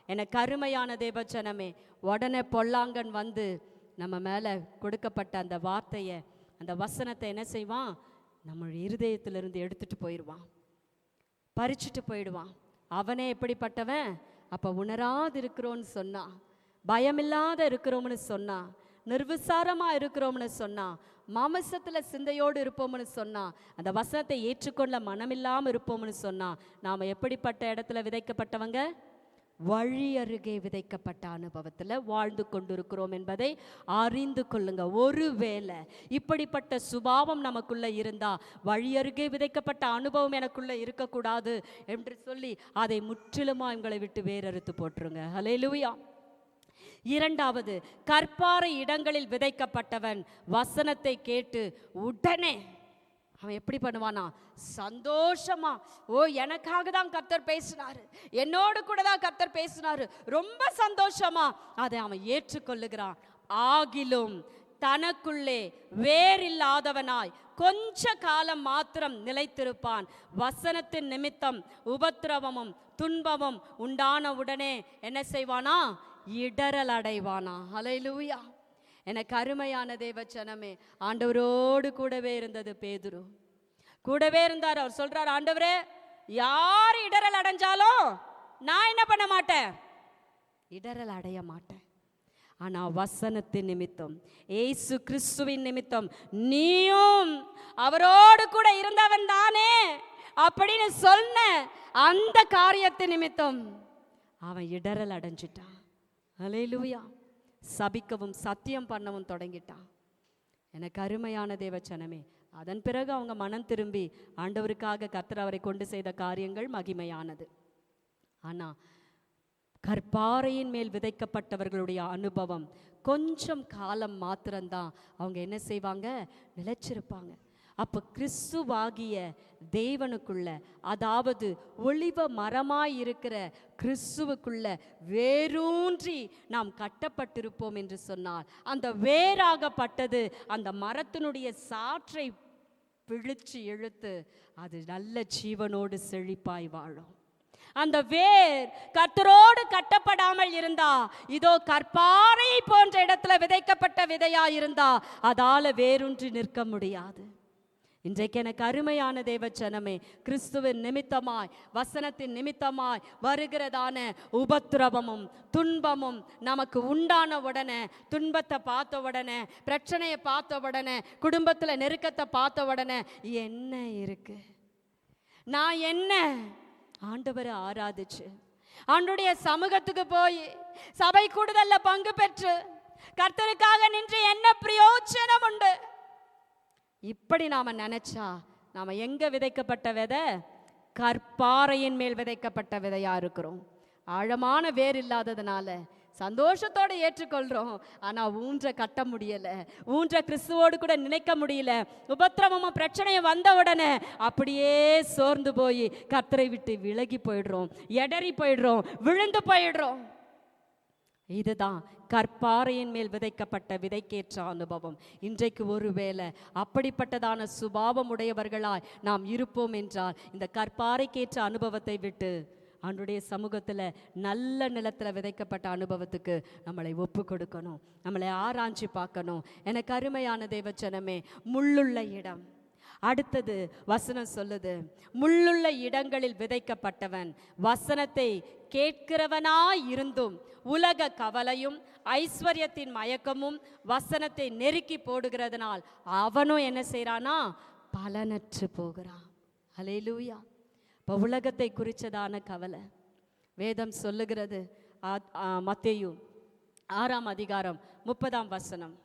எனக்கு அருமையான தேவச்சனமே, உடனே பொல்லாங்கன் வந்து நம்ம மேலே கொடுக்கப்பட்ட அந்த வார்த்தையை, அந்த வசனத்தை என்ன செய்வான்? நம்ம இருதயத்திலிருந்து எடுத்துட்டு போயிடுவான், பறிச்சுட்டு போயிடுவான். அவனே எப்படிப்பட்டவன்? அப்போ உணராது இருக்கிறோன்னு சொன்னா, பயமில்லாத இருக்கிறோம்னு சொன்னா, நிர்விசாரமாக இருக்கிறோம்னு சொன்னா, மாமிசத்தில் சிந்தையோடு இருப்போம்னு சொன்னா, அந்த வசனத்தை ஏற்றுக்கொள்ள மனமில்லாமல் இருப்போம்னு சொன்னா, நாம் எப்படிப்பட்ட இடத்துல விதைக்கப்பட்டவங்க? வழி அருகே விதைக்கப்பட்ட அனுபவத்தில் வாழ்ந்து கொண்டிருக்கிறோம் என்பதை அறிந்து கொள்ளுங்க. ஒருவேளை இப்படிப்பட்ட சுபாவம் நமக்குள்ள இருந்தா, வழி அருகே விதைக்கப்பட்ட அனுபவம் எனக்குள்ள இருக்கக்கூடாது என்று சொல்லி அதை முற்றிலுமா எங்களை விட்டு வேறறுத்து போட்டுருங்க. ஹல்லேலூயா. இரண்டாவது, கற்பாறை இடங்களில் விதைக்கப்பட்டவன் வசனத்தை கேட்டு உடனே அவன் எப்படி பண்ணுவானா? சந்தோஷமா, ஓ எனக்காக தான் கர்த்தர் பேசினாரு, என்னோடு கூட தான் கர்த்தர் பேசினாரு, ரொம்ப சந்தோஷமா அதை அவன் ஏற்றுக்கொள்ளுகிறான். ஆகிலும் தனக்குள்ளே வேறில்லாதவனாய் கொஞ்ச காலம் மாத்திரம் நிலைத்திருப்பான். வசனத்தின் நிமித்தம் உபத்திரவமும் துன்பமும் உண்டான உடனே என்ன செய்வானா? இடரல் அடைவானா. ஹல்லேலூயா. எனக்கு அருமையான தேவச்சனமே, ஆண்டவரோடு கூடவே இருந்தது பேதுரு. கூடவே இருந்தார். அவர் சொல்றார், ஆண்டவரே, யார் இடரல் அடைஞ்சாலும் நான் என்ன பண்ண மாட்டேன்? இடரல் அடைய மாட்டேன். ஆனா வசனத்தின் நிமித்தம், ஏசு கிறிஸ்துவின் நிமித்தம், நீயும் அவரோடு கூட இருந்தவன் தானே அப்படின்னு சொன்ன அந்த காரியத்தின் நிமித்தம் அவன் இடரல் அடைஞ்சிட்டான். ஹல்லேலூயா. சபிக்கவும் சத்தியம் பண்ணவும் தொடங்கிட்டான். எனக்கு அருமையான தேவச்சனமே, அதன் பிறகு அவங்க மனம் திரும்பி ஆண்டவருக்காக கர்த்தர் அவரை கொண்டு செய்த காரியங்கள் மகிமையானது. ஆனா கற்பாறையின் மேல் விதைக்கப்பட்டவர்களுடைய அனுபவம் கொஞ்சம் காலம் மாத்திரம்தான் அவங்க என்ன செய்வாங்க? நிலைச்சிருப்பாங்க. அப்போ கிறிஸ்துவாகிய தேவனுக்குள்ள, அதாவது ஒளிவ மரமாய் இருக்கிற கிறிஸ்துவுக்குள்ள வேரூன்றி நாம் கட்டப்பட்டிருப்போம் என்று சொன்னால், அந்த வேராகப்பட்டது அந்த மரத்தினுடைய சாற்றை பிழிச்சு இழுத்து அது நல்ல ஜீவனோடு செழிப்பாய் வாழும். அந்த வேர் கர்த்தரோடு கட்டப்படாமல் இருந்தா, இதோ கற்பாறை போன்ற இடத்துல விதைக்கப்பட்ட விதையா இருந்தா அதால வேரூன்றி நிற்க முடியாது. இன்றைக்கு எனக்கு அருமையான தேவச்சனமே, கிறிஸ்துவின் நிமித்தமாய், வசனத்தின் நிமித்தமாய் வருகிறதான உபத்திரவமும் துன்பமும் நமக்கு உண்டான உடனே, துன்பத்தை பார்த்த உடனே, பிரச்சனையை பார்த்த உடனே, குடும்பத்தில் நெருக்கத்தை பார்த்த உடனே என்ன இருக்கு, நான் என்ன ஆண்டவரை ஆராதிச்சு ஆண்டுடைய சமூகத்துக்கு போய் சபை கூடுதல்ல பங்கு பெற்று கர்த்தருக்காக நின்று என்ன பிரயோஜனம் உண்டு? இப்படி நாம நினைச்சா நாம எங்க விதைக்கப்பட்ட விதை? கற்பாறையின் மேல் விதைக்கப்பட்ட விதையா இருக்கிறோம். ஆழமான வேர் இல்லாததுனால சந்தோஷத்தோடு ஏற்றுக்கொள்றோம், ஆனா ஊன்ற கட்ட முடியல, ஊன்ற கிறிஸ்துவோடு கூட நினைக்க முடியல. உபத்திரவமும் பிரச்சனையும் வந்த உடனே அப்படியே சோர்ந்து போய் கர்த்தரை விட்டு விலகி போயிடுறோம், எடறி போயிடுறோம், விழுந்து போயிடுறோம். இதுதான் கற்பாறையின் மேல் விதைக்கப்பட்ட விதைக்கேற்ற அனுபவம். இன்றைக்கு ஒருவேளை அப்படிப்பட்டதான சுபாவம் உடையவர்களாய் நாம் இருப்போம் என்றால் இந்த கற்பாறைக்கேற்ற அனுபவத்தை விட்டு ஆண்டுடைய சமூகத்தில் நல்ல நிலத்தில் விதைக்கப்பட்ட அனுபவத்துக்கு நம்மளை ஒப்பு கொடுக்கணும், நம்மளை ஆராய்ச்சி பார்க்கணும். எனக்கு அருமையான தேவச்சனமே, முள்ளுள்ள இடம். அடுத்தது வசனம் சொல்லுது, முள்ளுள்ள இடங்களில் விதைக்கப்பட்டவன் வசனத்தை கேட்கிறவனாய் இருந்தும் உலக கவலையும் ஐஸ்வர்யத்தின் மயக்கமும் வசனத்தை நெருக்கி போடுகிறதுனால் அவனும் என்ன செய்றானா? பலனற்று போகிறான். ஹல்லேலூயா. இப்போ உலகத்தை குறித்ததான கவலை வேதம் சொல்லுகிறது. மத்தேயு 6ஆம் அதிகாரம் 30ஆம் வசனம்.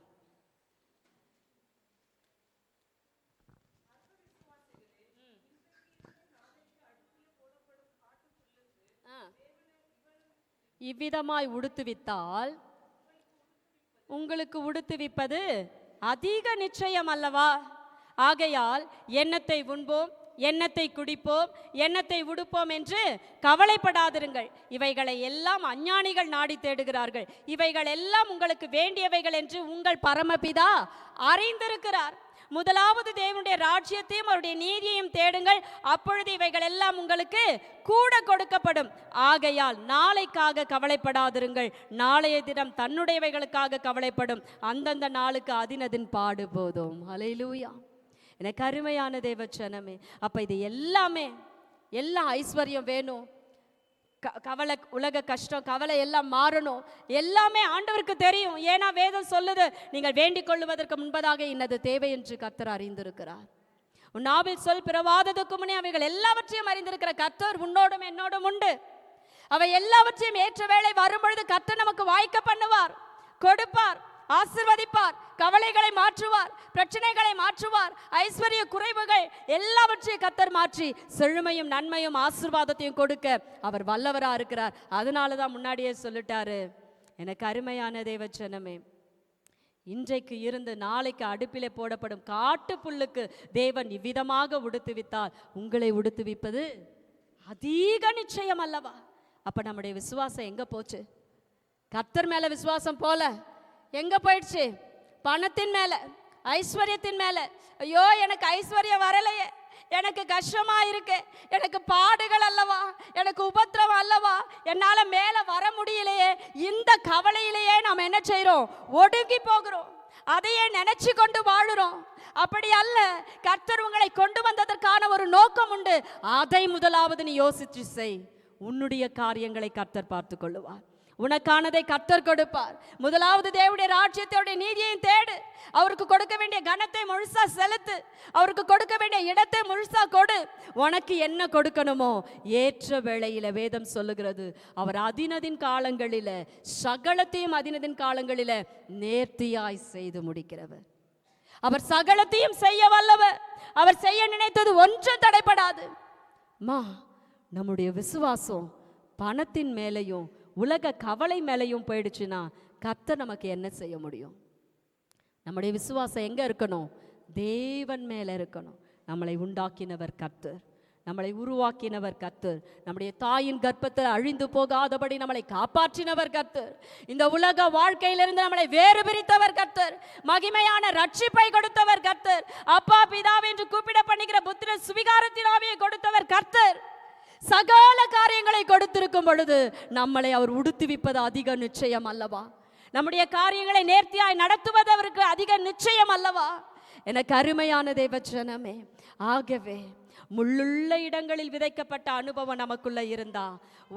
இவ்விதமாய் உடுத்துவித்தால் உங்களுக்கு உடுத்துவிப்பது அதிக நிச்சயம் அல்லவா? ஆகையால் எண்ணத்தை உண்போம், எண்ணத்தை குடிப்போம், எண்ணத்தை உடுப்போம் என்று கவலைப்படாதிருங்கள். இவைகளை எல்லாம் அஞ்ஞானிகள் நாடி தேடுகிறார்கள். இவைகள் எல்லாம் உங்களுக்கு வேண்டியவைகள் என்று உங்கள் பரமபிதா அறிந்திருக்கிறார். முதலாவது தேவனுடைய ராஜ்யத்தையும் அவருடைய நீதியையும் தேடுங்கள், அப்பொழுது இவைகள் எல்லாம் உங்களுக்கு கூட கொடுக்கப்படும். ஆகையால் நாளைக்காக கவலைப்படாதிருங்கள், நாளைய தினம் தன்னுடையவைகளுக்காக கவலைப்படும். அந்தந்த நாளுக்கு அதினதின் பாடு போதும். ஹல்லேலூயா. எனக்கு அருமையான தேவச்சனமே, அப்ப இது எல்லாமே எல்லாம் ஐஸ்வர்யம் வேணும், கவலை, உலக கஷ்டம், கவலை எல்லாம் மாறணும், எல்லாமே ஆண்டவருக்கு தெரியும். ஏன்னா வேதம் சொல்லுது, நீங்கள் வேண்டிக் கொள்ளுவதற்கு முன்பதாக இன்னது தேவை என்று கர்த்தர் அறிந்திருக்கிறார். உன் நாவில் சொல் பிறவாததுக்கு முன்னே அவைகள் எல்லாவற்றையும் அறிந்திருக்கிற கர்த்தர் உன்னோடும் என்னோடும் உண்டு. அவை எல்லாவற்றையும் ஏற்ற வேளை வரும்பொழுது கர்த்தர் நமக்கு வாய்க்க பண்ணுவார், கொடுப்பார், ஆசீர்வதிப்பார், கவலைகளை மாற்றுவார், பிரச்சனைகளை மாற்றுவார், ஐஸ்வர்ய குறைவுகள் எல்லாவற்றையும் கர்த்தர் மாற்றி செழுமையும் நன்மையும் ஆசீர்வாதத்தையும் கொடுக்க அவர் வல்லவரா இருக்கிறார். அதனால தான் முன்னாடியே சொல்லிட்டாரு. எனக்கு அருமையான தேவச்சனமே, இன்றைக்கு இருந்து நாளைக்கு அடுப்பிலே போடப்படும் காட்டு புல்லுக்கு தேவன் இவ்விதமாக உடுத்துவித்தால் உங்களை உடுத்துவிப்பது அதிக நிச்சயம் அல்லவா? அப்ப நம்முடைய விசுவாசம் எங்க போச்சு? கர்த்தர் மேல விசுவாசம் போல எங்க போயிடுச்சு? பணத்தின் மேல, ஐஸ்வர்யத்தின் மேல. ஐயோ, எனக்கு ஐஸ்வர்யம் வரலையே, எனக்கு கஷ்டமா இருக்கு, எனக்கு பாடுகள் அல்லவா, எனக்கு உபத்திரவம் அல்லவா, என்னால மேல வர முடியலையே, இந்த கவலையிலேயே நாம் என்ன செய்றோம்? ஒடுங்கி போகிறோம், அதையே நினைச்சு கொண்டு வாழுறோம். அப்படி அல்ல, கர்த்தர் உங்களை கொண்டு வந்ததற்கான ஒரு நோக்கம் உண்டு. அதை முதலாவது நீ யோசிச்சு செய். உன்னுடைய காரியங்களை கர்த்தர் பார்த்து கொள்ளுவார், உனக்கானதை கர்த்தர் கொடுப்பார். முதலாவது தேவனுடைய ராஜ்யத்தோட நீதியையும் தேடு, அவருக்கு கொடுக்க வேண்டிய கனத்தை முழுசா செலுத்து, அவருக்கு கொடுக்க வேண்டிய இடத்தை முழுசா கொடு. உனக்கு என்ன கொடுக்கணுமோ ஏற்ற வேளையில வேதம் சொல்லுகிறது, அவர் அதினதின் காலங்களில சகலத்தையும் அதினதின் காலங்களில நேர்த்தியாய் செய்து முடிக்கிறவர். அவர் சகலத்தையும் செய்ய வல்லவர். அவர் செய்ய நினைத்தது ஒன்றும் தடைபடாது. நம்முடைய விசுவாசம் பணத்தின் மேலையும் உலக கவலை மேலையும் போயிடுச்சுன்னா கர்த்தர் நமக்கு என்ன செய்ய முடியும்? நம்முடைய விசுவாசம் எங்க இருக்கணும்? தேவன் மேல இருக்கணும். நம்மளை உண்டாக்கினவர் கர்த்தர், நம்மளை உருவாக்கினவர் கர்த்தர், நம்முடைய தாயின் கர்ப்பத்தில் அழிந்து போகாதபடி நம்மளை காப்பாற்றினவர் கர்த்தர், இந்த உலக வாழ்க்கையிலிருந்து நம்மளை வேறு பிரித்தவர் கர்த்தர், மகிமையான ரட்சிப்பை கொடுத்தவர் கர்த்தர், அப்பா பிதாவே என்று கூப்பிட பண்ணுகிற புத்திர சுவிகாரத்தின் ஆவியை கொடுத்தவர் கர்த்தர். சகல காரியங்களை கொடுத்திருக்கும் பொழுது நம்மளை அவர் உடுத்துவிப்பது அதிக நிச்சயம் அல்லவா? நம்முடைய காரியங்களை நேர்த்தியாய் நடத்துவது அவருக்கு அதிக நிச்சயம் அல்லவா? எனக்கு அருமையான தேவஜனமே, ஆகவே முள்ளுள்ள இடங்களில் விதைக்கப்பட்ட அனுபவம் நமக்குள்ள இருந்தா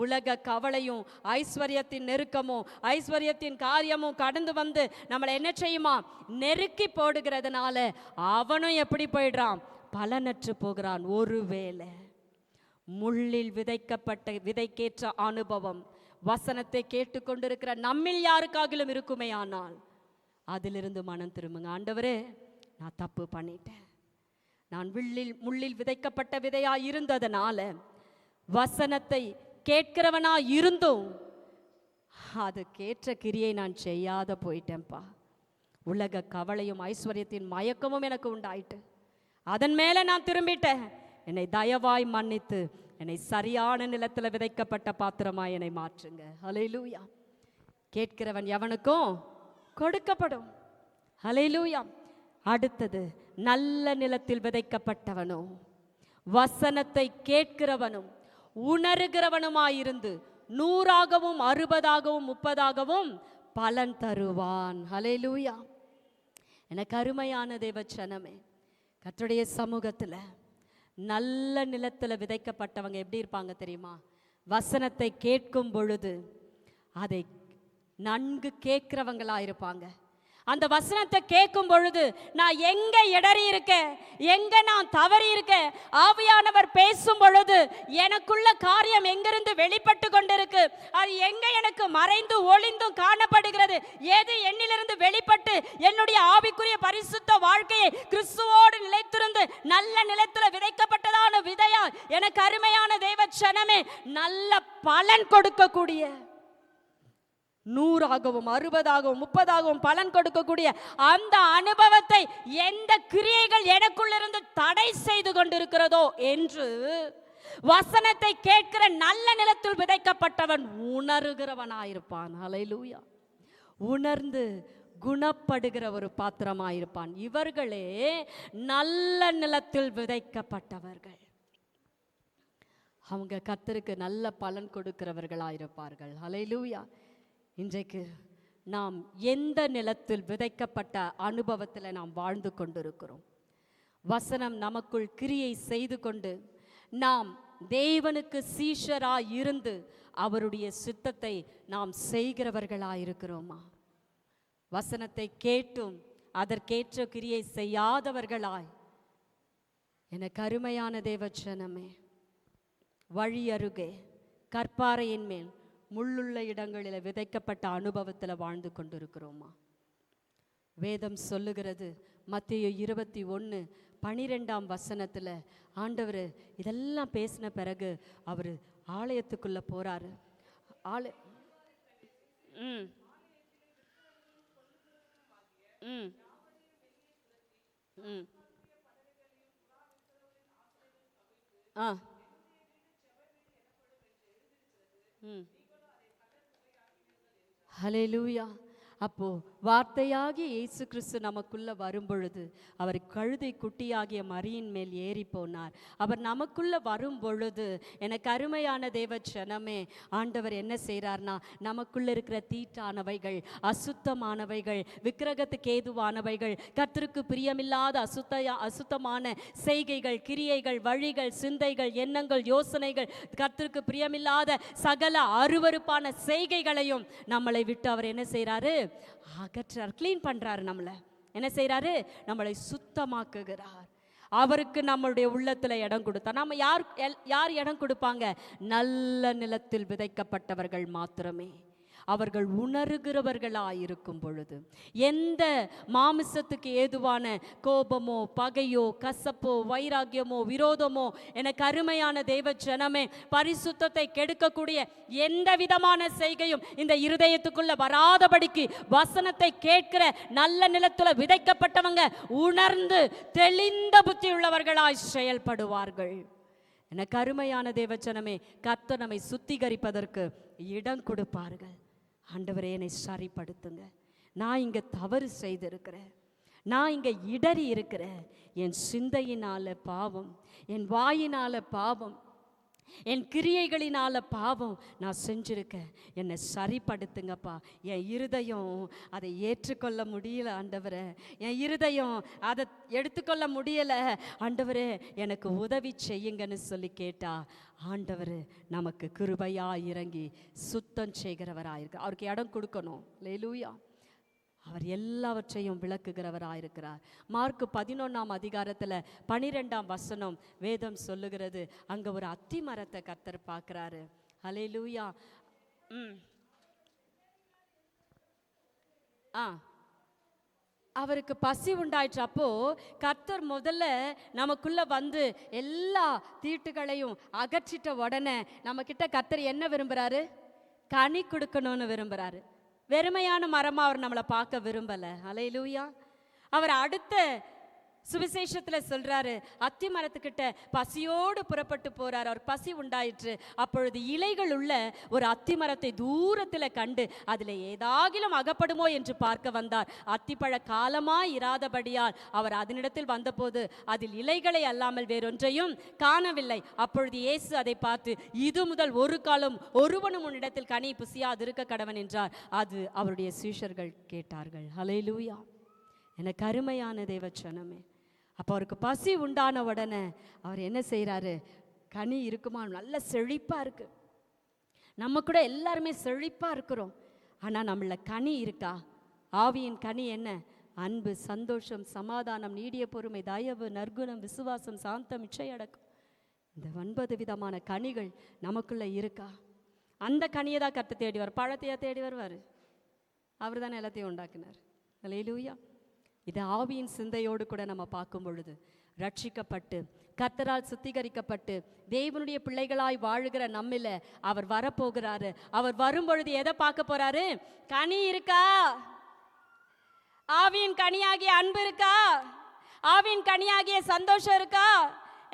உலக கவலையும் ஐஸ்வர்யத்தின் நெருக்கமும் ஐஸ்வர்யத்தின் காரியமும் கடந்து வந்து நம்மளை என்ன செய்யுமா? நெருக்கி போடுகிறதுனால அவனும் எப்படி போயிடுறான்? பலனற்று போகிறான். ஒருவேளை முள்ளில் விதைக்கப்பட்ட விதைக்கேற்ற அனுபவம் வசனத்தை கேட்டுக்கொண்டிருக்கிற நம்மில் யாருக்காகிலும் இருக்குமே, ஆனால் அதிலிருந்து மனம் திரும்புங்க. ஆண்டவரே, நான் தப்பு பண்ணிட்டேன். நான் முள்ளில் விதைக்கப்பட்ட விதையா இருந்ததனால, வசனத்தை கேட்கிறவனா இருந்தும் அதுக்கேற்ற கிரியை நான் செய்யாத போயிட்டேன்ப்பா. உலக கவலையும் ஐஸ்வர்யத்தின் மயக்கமும் எனக்கு உண்டாயிட்டு, அதன் மேல நான் திரும்பிட்டேன். என்னை தயவாய் மன்னித்து என்னை சரியான நிலத்தில் விதைக்கப்பட்ட பாத்திரமாய் என்னை மாற்றுங்க. ஹல்லேலூயா. கேட்கிறவன் எவனுக்கும் கொடுக்கப்படும். ஹல்லேலூயா. அடுத்தது, நல்ல நிலத்தில் விதைக்கப்பட்டவனோ வசனத்தை கேட்கிறவனும் உணர்கிறவனுமாயிருந்து 100ஆகவும் 60ஆகவும் 30ஆகவும் பலன் தருவான். ஹல்லேலூயா. எனக்கு அருமையான தேவச்சனமே, கர்த்தருடைய சமூகத்தில் நல்ல நிலத்தில் விதைக்கப்பட்டவங்க எப்படி இருப்பாங்க தெரியுமா? வசனத்தை கேட்கும் பொழுது அதை நன்கு கேட்கிறவங்களா இருப்பாங்க. அந்த வசனத்தை கேட்கும் பொழுது நான் எங்க இடறி இருக்கேன், எங்க நான் தவறி இருக்கேன், ஆவியானவர் பேசும் பொழுது எனக்குள்ள காரியம் எங்கிருந்து வெளிப்பட்டு கொண்டிருக்கு, அது எங்க எனக்கு மறைந்து ஒளிந்தும் காணப்படுகிறது, எது என்னிலிருந்து வெளிப்பட்டு என்னுடைய ஆவிக்குரிய பரிசுத்த வாழ்க்கையை கிறிஸ்துவோடு நிலைத்திருந்து நல்ல நிலத்தில் விதைக்கப்பட்டதான விதையா எனக்கு அருமையான தேவச்சனமே நல்ல பலன் கொடுக்கக்கூடிய 100ஆகவும் 60ஆகவும் 30ஆகவும் பலன் கொடுக்கக்கூடிய அந்த அனுபவத்தை எந்த கிரியைகள் எனக்குள்ளிருந்து தடை செய்து கொண்டிருக்கிறதோ என்று வசனத்தை கேட்கிற நல்ல நிலத்தில் விதைக்கப்பட்டவன் உணர்கிறவனாயிருப்பான். ஹல்லேலூயா. உணர்ந்து குணப்படுகிற ஒரு பாத்திரமாயிருப்பான். இவர்களே நல்ல நிலத்தில் விதைக்கப்பட்டவர்கள். அவங்க கர்த்தருக்கு நல்ல பலன் கொடுக்கிறவர்களாயிருப்பார்கள். ஹல்லேலூயா. இன்றைக்கு நாம் எந்த நிலத்தில் விதைக்கப்பட்ட அனுபவத்தில் நாம் வாழ்ந்து கொண்டிருக்கிறோம்? வசனம் நமக்குள் கிரியை செய்து கொண்டு நாம் தேவனுக்கு சீஷராய் இருந்து அவருடைய சித்தத்தை நாம் செய்கிறவர்களாயிருக்கிறோமா? வசனத்தை கேட்டும் அதற்கேற்ற கிரியை செய்யாதவர்களாய் எனக்கு அருமையான தேவச்சனமே, வழி அருகே கற்பாறையின் மேல் முள்ளுள்ள இடங்களில் விதைக்கப்பட்ட அனுபவத்தில் வாழ்ந்து கொண்டிருக்கிறோமா? வேதம் சொல்லுகிறது, மத்தேயு 21:12 ஆண்டவர் இதெல்லாம் பேசின பிறகு அவர் ஆலயத்துக்குள்ள போறாரு. ஹல்லேலூயா. அப்போ வார்த்தையாகிய இயேசு கிறிஸ்து நமக்குள்ள வரும்பொழுது அவர் கழுதை குட்டியாகிய மரியின் மேல் ஏறி போனார். அவர் நமக்குள்ள வரும் பொழுது எனக்கு அருமையான தேவச்சனமே, ஆண்டவர் என்ன செய்கிறார்னா, நமக்குள்ள இருக்கிற தீட்டானவைகள், அசுத்தமானவைகள், விக்கிரகத்துக்கு ஏதுவானவைகள், கர்த்தருக்கு பிரியமில்லாத அசுத்தமான செய்கைகள், கிரியைகள், வழிகள், சிந்தைகள், எண்ணங்கள், யோசனைகள், கர்த்தருக்கு பிரியமில்லாத சகல அருவருப்பான செய்கைகளையும் நம்மளை விட்டு அவர் என்ன செய்கிறாரு? அகற்றார், க்ளீன் பண்றாரு. நம்மளை என்ன செய்யறாரு? நம்மளை சுத்தமாக்குகிறார். அவருக்கு நம்மளுடைய உள்ளத்துல இடம் கொடுத்தார். நம்ம யார் இடம் கொடுப்பாங்க? நல்ல நிலத்தில் விதைக்கப்பட்டவர்கள் மாத்திரமே. அவர்கள் உணர்கிறவர்களாயிருக்கும் பொழுது எந்த மாமிசத்துக்கு ஏதுவான கோபமோ, பகையோ, கசப்போ, வைராக்கியமோ, விரோதமோ எனக்கு அருமையான தேவஜனமே, பரிசுத்தத்தை கெடுக்கக்கூடிய எந்த விதமான செய்கையும் இந்த இருதயத்துக்குள்ள வராதபடிக்கு வசனத்தை கேட்கிற நல்ல நிலத்துல விதைக்கப்பட்டவங்க உணர்ந்து தெளிந்த புத்தி உள்ளவர்களாய் செயல்படுவார்கள். எனக்கு அருமையான தேவஜனமே, கர்த்தர் நம்மை சுத்திகரிப்பதற்கு இடம் கொடுப்பார்கள். ஆண்டவரே, என்னை சரிப்படுத்துங்க, நான் இங்கே தவறு செய்திருக்கிறேன், நான் இங்கே இடறி இருக்கிறேன், என் சிந்தையினால பாவம், என் வாயினால பாவம், என் கிரியைகளினால பாவம் நான் செஞ்சிருக்கேன், என்னை சரிப்படுத்துங்கப்பா. என் இருதயம் அதை ஏற்றுக்கொள்ள முடியல ஆண்டவரே, என் இருதயம் அதை எடுத்துக்கொள்ள முடியலை ஆண்டவரே, எனக்கு உதவி செய்யுங்கன்னு சொல்லி கேட்டா ஆண்டவர் நமக்கு கிருபையாக இறங்கி சுத்தம் செய்கிறவராயிருக்கு. அவருக்கு இடம் கொடுக்கணும். அல்லேலூயா. அவர் எல்லாவற்றையும் விளக்குகிறவராயிருக்கிறார். மார்க் 11ஆம் அதிகாரத்தில் 12ஆம் வசனம் வேதம் சொல்லுகிறது, அங்கே ஒரு அத்தி மரத்தை கர்த்தர் பார்க்குறாரு. ஹல்லேலூயா. அவருக்கு பசி உண்டாயிற்று. அப்போ கர்த்தர் முதல்ல நமக்குள்ள வந்து எல்லா தீட்டுகளையும் அகற்றிட்ட உடனே நம்ம கிட்ட கர்த்தர் என்ன விரும்புறாரு? கனி கொடுக்கணும்னு விரும்புறாரு. வெறுமையான மரமா அவர் நம்மளை பார்க்க விரும்பல. ஹல்லேலூயா. அவர் அடுத்த சுவிசேஷத்துல சொல்றாரு, அத்தி மரத்துக்கிட்ட பசியோடு புறப்பட்டு போறார். அவர் பசி உண்டாயிற்று. அப்பொழுது இலைகள் உள்ள ஒரு அத்தி மரத்தை தூரத்துல கண்டு அதுல ஏதாகிலும் அகப்படுமோ என்று பார்க்க வந்தார். அத்திப்பழ காலமாய் இராதபடியால் அவர் அதனிடத்தில் வந்தபோது அதில் இலைகளை அல்லாமல் வேறொன்றையும் காணவில்லை. அப்பொழுது இயேசு அதை பார்த்து, இது முதல் ஒரு காலம் ஒருவனும் உன்னிடத்தில் கனி புசியாதிருக்க கடவன் என்றார். அது அவருடைய சீஷர்கள் கேட்டார்கள். ஹல்லேலூயா. எனக்கு அருமையான தேவச்சனமே, அப்போ அவருக்கு பசி உண்டான உடனே அவர் என்ன செய்கிறாரு? கனி இருக்குமா? நல்ல செழிப்பாக இருக்கு. நம்ம கூட எல்லாருமே செழிப்பாக இருக்கிறோம். ஆனால் நம்மள கனி இருக்கா? ஆவியின் கனி என்ன? அன்பு, சந்தோஷம், சமாதானம், நீடிய பொறுமை, தயவு, நற்குணம், விசுவாசம், சாந்தம், இச்சையடக்கம். இந்த 9 விதமான கனிகள் நமக்குள்ள இருக்கா? அந்த கனியை தான் கர்த்தர் தேடிவார். பழத்தையா தேடி வருவார்? அவர் தானே எல்லாத்தையும் உண்டாக்கினார். ஹல்லேலூயா. இது ஆவியின் சிந்தையோடு கூட நம்ம பார்க்கும் பொழுது ரட்சிக்கப்பட்டு கர்த்தரால் சுத்திகரிக்கப்பட்டு தேவனுடைய பிள்ளைகளாய் வாழுகிற நம்மில அவர் வரப்போகிறாரு. அவர் வரும்பொழுது எதை பார்க்க போறாரு? கனி இருக்கா? ஆவியின் கனியாகிய அன்பு இருக்கா? ஆவியின் கனியாகிய சந்தோஷம் இருக்கா?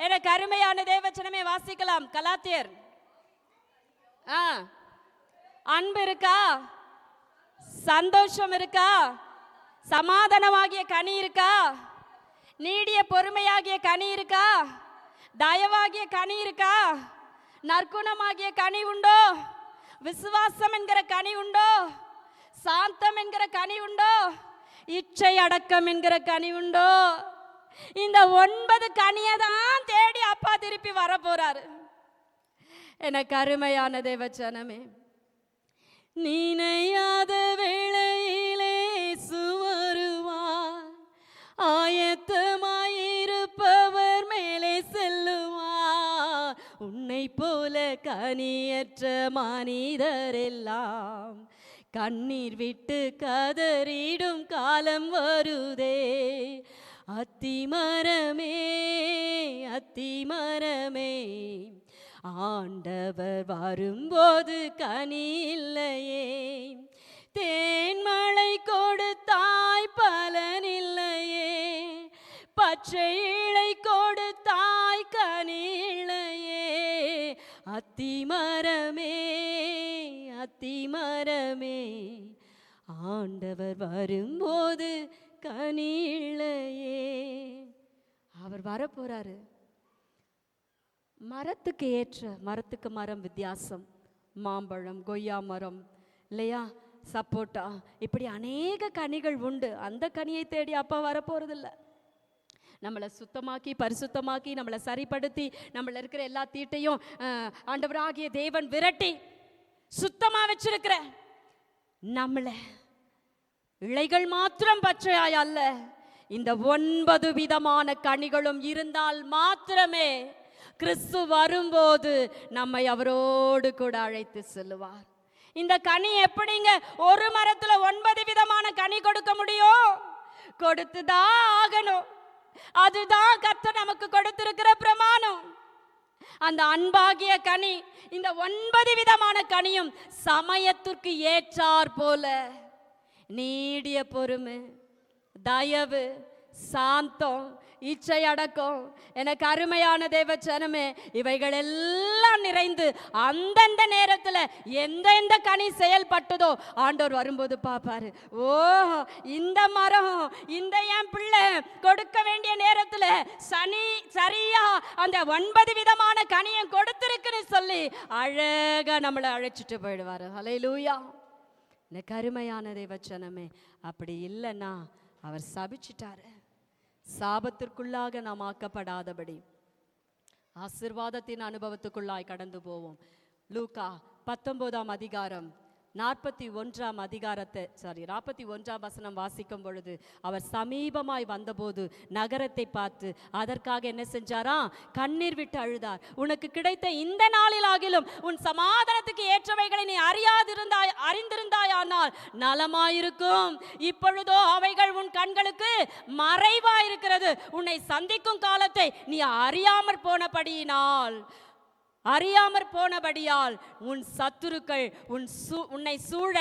எனக்கு அருமையான தேவச்சனமே, வாசிக்கலாம். கலாத்தியர். அன்பு இருக்கா? சந்தோஷம் இருக்கா? சமாதானமாகிய கனி இருக்கா? நீடிய பொறுமையாகிய கனி இருக்கா? தயவாகிய கனி இருக்கா? நற்குணமாகிய கனி உண்டோ? விசுவாசம் என்கிற கனி உண்டோ? சாந்தம் என்கிற கனி உண்டோ? இச்சை அடக்கம் என்கிற கனி உண்டோ? இந்த 9 கனியை தான் தேடி அப்பா திருப்பி வர போறாரு. எனக்கு அருமையான தேவச்சனமே, நினையாத வேளையிலே சுவருவார், ஆயத்தமாயிருப்பவர் மேலே செல்லுவார். உன்னை போல கனியற்ற மனிதரெல்லாம் கண்ணீர் விட்டு கதறிடும் காலம் வருதே. அத்திமரமே, அத்திமரமே, ஆண்டவர் வரும்போது கனி இல்லையே. தேன்மழை கொடுத்தாய் பலன் இல்லையே, பச்சை இலை கொடுத்தாய் கனி இல்லையே. அத்திமரமே, அத்திமரமே, ஆண்டவர் வரும்போது கனி இல்லையே. அவர் வரப்போறாரு. மரத்துக்கு ஏற்ற, மரத்துக்கு மரம் வித்தியாசம். மாம்பழம், கொய்யா மரம் இல்லையா, சப்போட்டா, இப்படி அநேக கனிகள் உண்டு. அந்த கனியை தேடி அப்பா வரப்போறதில்ல. நம்மளை சுத்தமாக்கி பரிசுத்தமாக்கி நம்மளை சரிப்படுத்தி நம்மள இருக்கிற எல்லா தீட்டையும் ஆண்டவராகிய தேவன் விரட்டி சுத்தமா வச்சிருக்கிற நம்மளை இலைகள் மாத்திரம் பச்சையாய் அல்ல, இந்த 9 விதமான கனிகளும் இருந்தால் மாத்திரமே கிறிஸ்து வரும்போது நம்மை அவரோடு கூட அழைத்து செல்லுவார். இந்த கனி எப்படிங்க ஒரு மரத்துல 9 விதமான கனி கொடுக்க முடியும்? கொடுத்துதான் ஆகணும். அதுதான் கர்த்தர் நமக்கு கொடுத்திருக்கிற பிரமாணம். அந்த அன்பாகிய கனி, இந்த 9 விதமான கனியும் சமயத்திற்கு ஏற்றார் போல நீடிய பொறுமை, தயவு, சாந்தம், இச்சை அடக்கம். எனக்கு அருமையான தேவச்சனமே, இவைகள் எல்லாம் நிறைந்து அந்தந்த நேரத்தில் எந்தெந்த கனி செயல்பட்டதோ ஆண்டவர் வரும்போது பார்ப்பாரு. ஓ, இந்த மரம் இந்த என் பிள்ளை கொடுக்க வேண்டிய நேரத்தில் சரியா அந்த 9 விதமான கனியை கொடுத்திருக்குன்னு சொல்லி அழகா நம்மளை அழைச்சிட்டு போயிடுவாரு. ஹல்லேலூயா. எனக்கு அருமையான தேவச்சனமே, அப்படி இல்லைன்னா அவர் சபிச்சிட்டாரு. சாபத்திற்குள்ளாக நாம் ஆக்கப்படாதபடி ஆசீர்வாதத்தின் அனுபவத்துக்குள்ளாய் கடந்து போவோம். லூக்கா 19ஆம் அதிகாரம் 41 வசனம் வாசிக்கும் பொழுது, அவர் சமீபமாய் வந்தபோது நகரத்தை பார்த்து அதற்காக என்ன செஞ்சாரா? கண்ணீர் விட்டு அழுதார். உனக்கு கிடைத்த இந்த நாளில் ஆகிலும் உன் சமாதானத்துக்கு ஏற்றவைகளை நீ அறிந்திருந்தாயானால் நலமாயிருக்கும். இப்பொழுதோ அவைகள் உன் கண்களுக்கு மறைவாயிருக்கிறது. உன்னை சந்திக்கும் காலத்தை நீ அறியாமற் போனபடியால் உன் சத்துருக்கள் உன்னை சூழ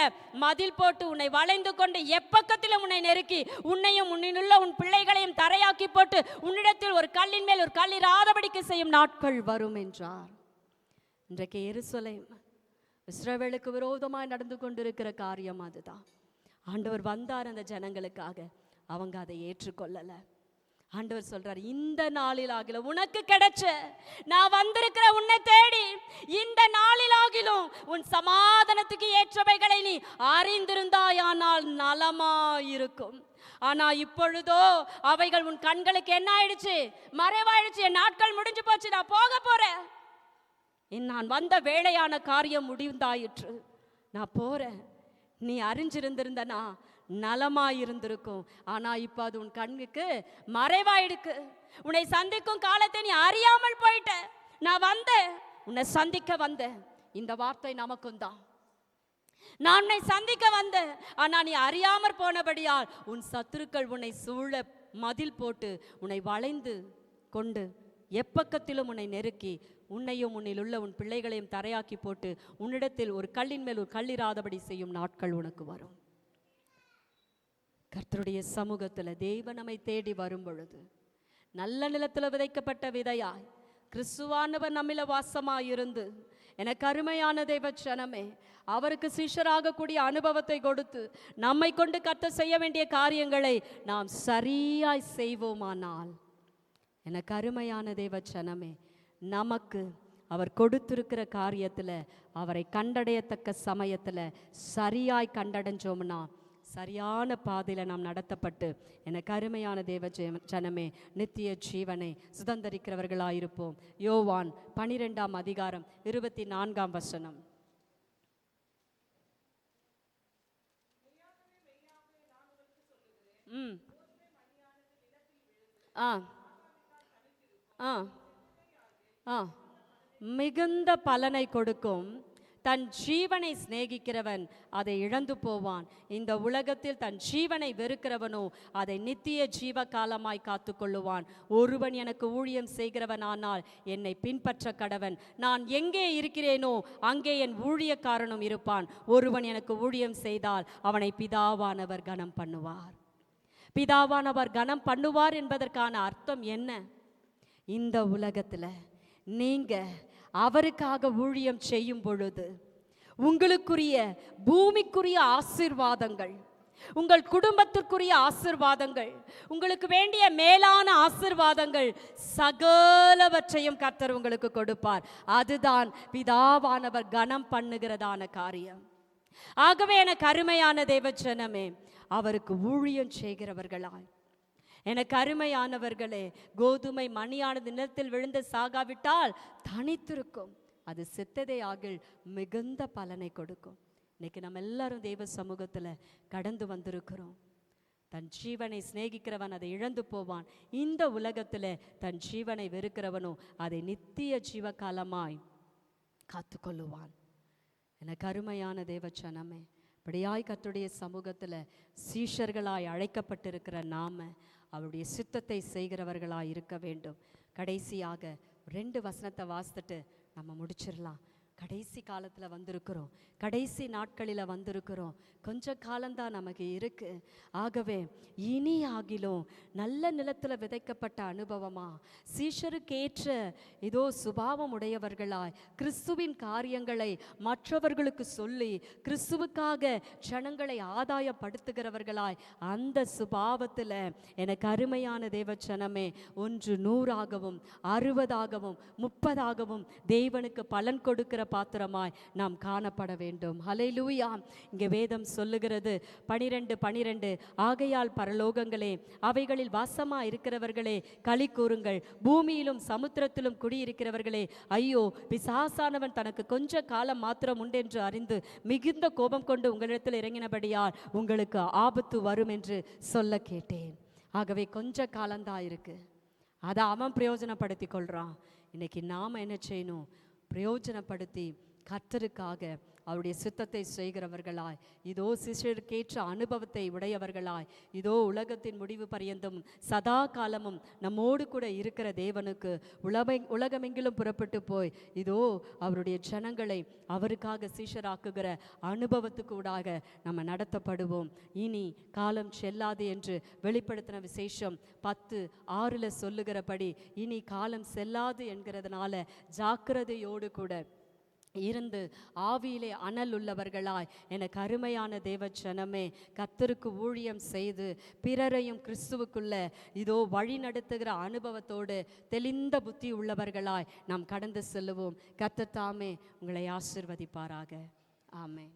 மதில் போட்டு உன்னை வளைந்து கொண்டு எப்பக்கத்திலும் உன்னை நெருக்கி உன்னையும் உன்னிலுள்ள உன் பிள்ளைகளையும் தரையாக்கி போட்டு உன்னிடத்தில் ஒரு கல்லின் மேல் ஒரு கல் இராதபடிக்கு செய்யும் நாட்கள் வரும் என்றார். இன்றைக்கு எருசலேம் இஸ்ரவேலுக்கு விரோதமாய் நடந்து கொண்டிருக்கிற காரியம் அதுதான். ஆண்டவர் வந்தார் அந்த ஜனங்களுக்காக, அவங்க அதை ஏற்றுக்கொள்ளல. ஆண்டவர் சொல்றார், இந்த நாளில் ஆகிலும் உனக்கு கிடைச்ச, நான் வந்திருக்கிற உன்னை தேடி இந்த நாளில் ஆகிலும் உன் சமாதானத்துக்கு ஏற்றவைகளை நீ அறிந்திருந்தாயானால் நலமாயிருக்கும். ஆனா இப்பொழுதோ அவைகள் உன் கண்களுக்கு என்ன ஆயிடுச்சு? மறைவாயிடுச்சு. என் நாட்கள் முடிஞ்சு போச்சு, நான் போக போறேன். நான் வந்த வேளையான காரியம் முடிந்தாயிற்று, நான் போறேன். நீ அறிஞ்சிருந்திருந்தனா நலமாயிருந்திருக்கும். ஆனா இப்ப அது உன் கண்ணுக்கு மறைவாயிடுக்கு. உன்னை சந்திக்கும் காலத்தை நீ அறியாமல் போயிட்ட. நான் வந்தேன், உன்னை சந்திக்க வந்தேன். இந்த வார்த்தை நமக்கும் தான். நான் உன்னை சந்திக்க வந்தேன், ஆனா நீ அறியாமற் போனபடியால் உன் சத்துருக்கள் உன்னை சூழ மதில் போட்டு உன்னை வளைந்து கொண்டு எப்பக்கத்திலும் உன்னை நெருக்கி உன்னையும் உன்னிலுள்ள உன் பிள்ளைகளையும் தரையாக்கி போட்டு உன்னிடத்தில் ஒரு கல்லின் மேல் ஒரு கல்லிராதபடி செய்யும் நாட்கள் உனக்கு வரும். கர்த்தருடைய சமூகத்தில் தேவன் நம்மை தேடி வரும் பொழுது நல்ல நிலத்தில் விதைக்கப்பட்ட விதையாய் கிறிஸ்துவானவர் நம்மில வாசமாயிருந்து, எனக்கு அருமையான தேவ ஜனமே, அவருக்கு சிஷ்யராகக்கூடிய அனுபவத்தை கொடுத்து நம்மை கொண்டு கர்த்தர் செய்ய வேண்டிய காரியங்களை நாம் சரியாய் செய்வோமானால், எனக்கு அருமையான தேவ ஜனமே, நமக்கு அவர் கொடுத்திருக்கிற காரியத்தில் அவரை கண்டடையத்தக்க சமயத்தில் சரியாய் கண்டடைஞ்சோம்னா சரியான பாதையில் நாம் நடத்தப்பட்டு எனக்கு அருமையான தேவ ஜனமே நித்திய ஜீவனை சுதந்தரிக்கிறவர்களாயிருப்போம். யோவான் 12ஆம் அதிகாரம் 24ஆம் வசனம். மிகுந்த பலனை கொடுக்கும். தன் ஜீவனை சிநேகிக்கிறவன் அதை இழந்து போவான். இந்த உலகத்தில் தன் ஜீவனை வெறுக்கிறவனோ அதை நித்திய ஜீவ காலமாய் காத்து கொள்ளுவான். ஒருவன் எனக்கு ஊழியம் செய்கிறவனானால் என்னை பின்பற்ற கடவன். நான் எங்கே இருக்கிறேனோ அங்கே என் ஊழியக்காரனும் இருப்பான். ஒருவன் எனக்கு ஊழியம் செய்தால் அவனை பிதாவானவர் கனம் பண்ணுவார். பிதாவானவர் கனம் பண்ணுவார் என்பதற்கான அர்த்தம் என்ன? இந்த உலகத்தில் நீங்க அவருக்காக ஊழியம் செய்யும் பொழுது உங்களுக்குரிய பூமிக்குரிய ஆசீர்வாதங்கள், உங்கள் குடும்பத்திற்குரிய ஆசீர்வாதங்கள், உங்களுக்கு வேண்டிய மேலான ஆசீர்வாதங்கள் சகலவற்றையும் கர்த்தர் உங்களுக்கு கொடுப்பார். அதுதான் பிதாவானவர் கனம் பண்ணுகிறதான காரியம். ஆகவே எனக்கு அருமையான தேவஜனமே, அவருக்கு ஊழியம் செய்கிறவர்களாய், எனக்கு அருமையானவர்களே, கோதுமை மணியானது நிலத்தில் விழுந்து சாகாவிட்டால் தனித்திருக்கும், அது செத்ததே ஆகில் மிகுந்த பலனை கொடுக்கும். இன்னைக்கு நம்ம எல்லாரும் தேவ சமூகத்தில் கடந்து வந்திருக்கிறோம். தன் ஜீவனை சிநேகிக்கிறவன் அதை இழந்து போவான். இந்த உலகத்தில் தன் ஜீவனை வெறுக்கிறவனோ அதை நித்திய ஜீவ காலமாய் காத்து கொள்ளுவான். எனக்கு அருமையான தேவச்சனமே, இப்படியாய் கர்த்தருடைய சமூகத்தில் சீஷர்களாய் அழைக்கப்பட்டிருக்கிற நாம அவருடைய சித்தத்தை செய்கிறவர்களாய் இருக்க வேண்டும். கடைசியாக 2 வசனத்தை வாசித்துட்டு நம்ம முடிச்சிடலாம். கடைசி காலத்தில் வந்திருக்கிறோம், கடைசி நாட்களில் வந்திருக்கிறோம். கொஞ்ச காலம்தான் நமக்கு இருக்கு. ஆகவே இனி ஆகிலும் நல்ல நிலத்தில் விதைக்கப்பட்ட அனுபவமா, சீஷருக்கேற்ற ஏதோ சுபாவம் உடையவர்களாய் கிறிஸ்துவின் காரியங்களை மற்றவர்களுக்கு சொல்லி கிறிஸ்துவுக்காக ஜனங்களை ஆதாயப்படுத்துகிறவர்களாய் அந்த சுபாவத்தில் எனக்கு அருமையான தேவச்சனமே, 100 100ஆகவும் 60ஆகவும் 30ஆகவும் தேவனுக்கு பலன் கொடுக்கிற பாத்திரமாய் நாம் காணப்பட வேண்டும். ஹல்லேலூயா. இங்கே வேதம் சொல்லுகிறது 12:12, ஆகையால் பரலோகங்களே அவைகளில் வாசமா இருக்கிறவர்களே களி கூறுங்கள், பூமியிலும் சமுத்திரத்திலும் குடியிருக்கிறவர்களே ஐயோ, பிசாசானவன் தனக்கு கொஞ்ச காலம் மாத்திரம் உண்டென்று அறிந்து மிகுந்த கோபம் கொண்டு உங்களிடத்தில் இறங்கினபடியால் உங்களுக்கு ஆபத்து வரும் என்று சொல்ல கேட்டேன். ஆகவே கொஞ்ச காலம்தான் இருக்கு, அதை அவன் பிரயோஜனப்படுத்தி கொள்றான். இன்னைக்கு நாம் என்ன செய்யணும்? பிரயோஜனப்படுத்தி கர்த்தருக்காக அவருடைய சித்தத்தை செய்கிறவர்களாய், இதோ சிஷ்யருக்கேற்ற அனுபவத்தை உடையவர்களாய், இதோ உலகத்தின் முடிவு பரியந்தம் சதா காலமும் நம்மோடு கூட இருக்கிற தேவனுக்கு உலகமெங்கிலும் புறப்பட்டு போய் இதோ அவருடைய ஜனங்களை அவருக்காக சீஷராக்குகிற அனுபவத்துக்கு ஊடாக நம்ம நடத்தப்படுவோம். இனி காலம் செல்லாது என்று வெளிப்படுத்தின விசேஷம் 10:6 சொல்லுகிறபடி இனி காலம் செல்லாது என்கிறதுனால ஜாக்கிரதையோடு கூட இருந்து ஆவியிலே அனல் உள்ளவர்களாய், எனக்கு அருமையான தேவ ஜனமே, கர்த்தருக்கு ஊழியம் செய்து பிறரையும் கிறிஸ்துவுக்குள்ள இதோ வழி நடத்துகிற அனுபவத்தோடு தெளிந்த புத்தி உள்ளவர்களாய் நாம் கடந்து செல்லுவோம். கர்த்தர் தாமே உங்களை ஆசீர்வதிப்பாராக. ஆமென்.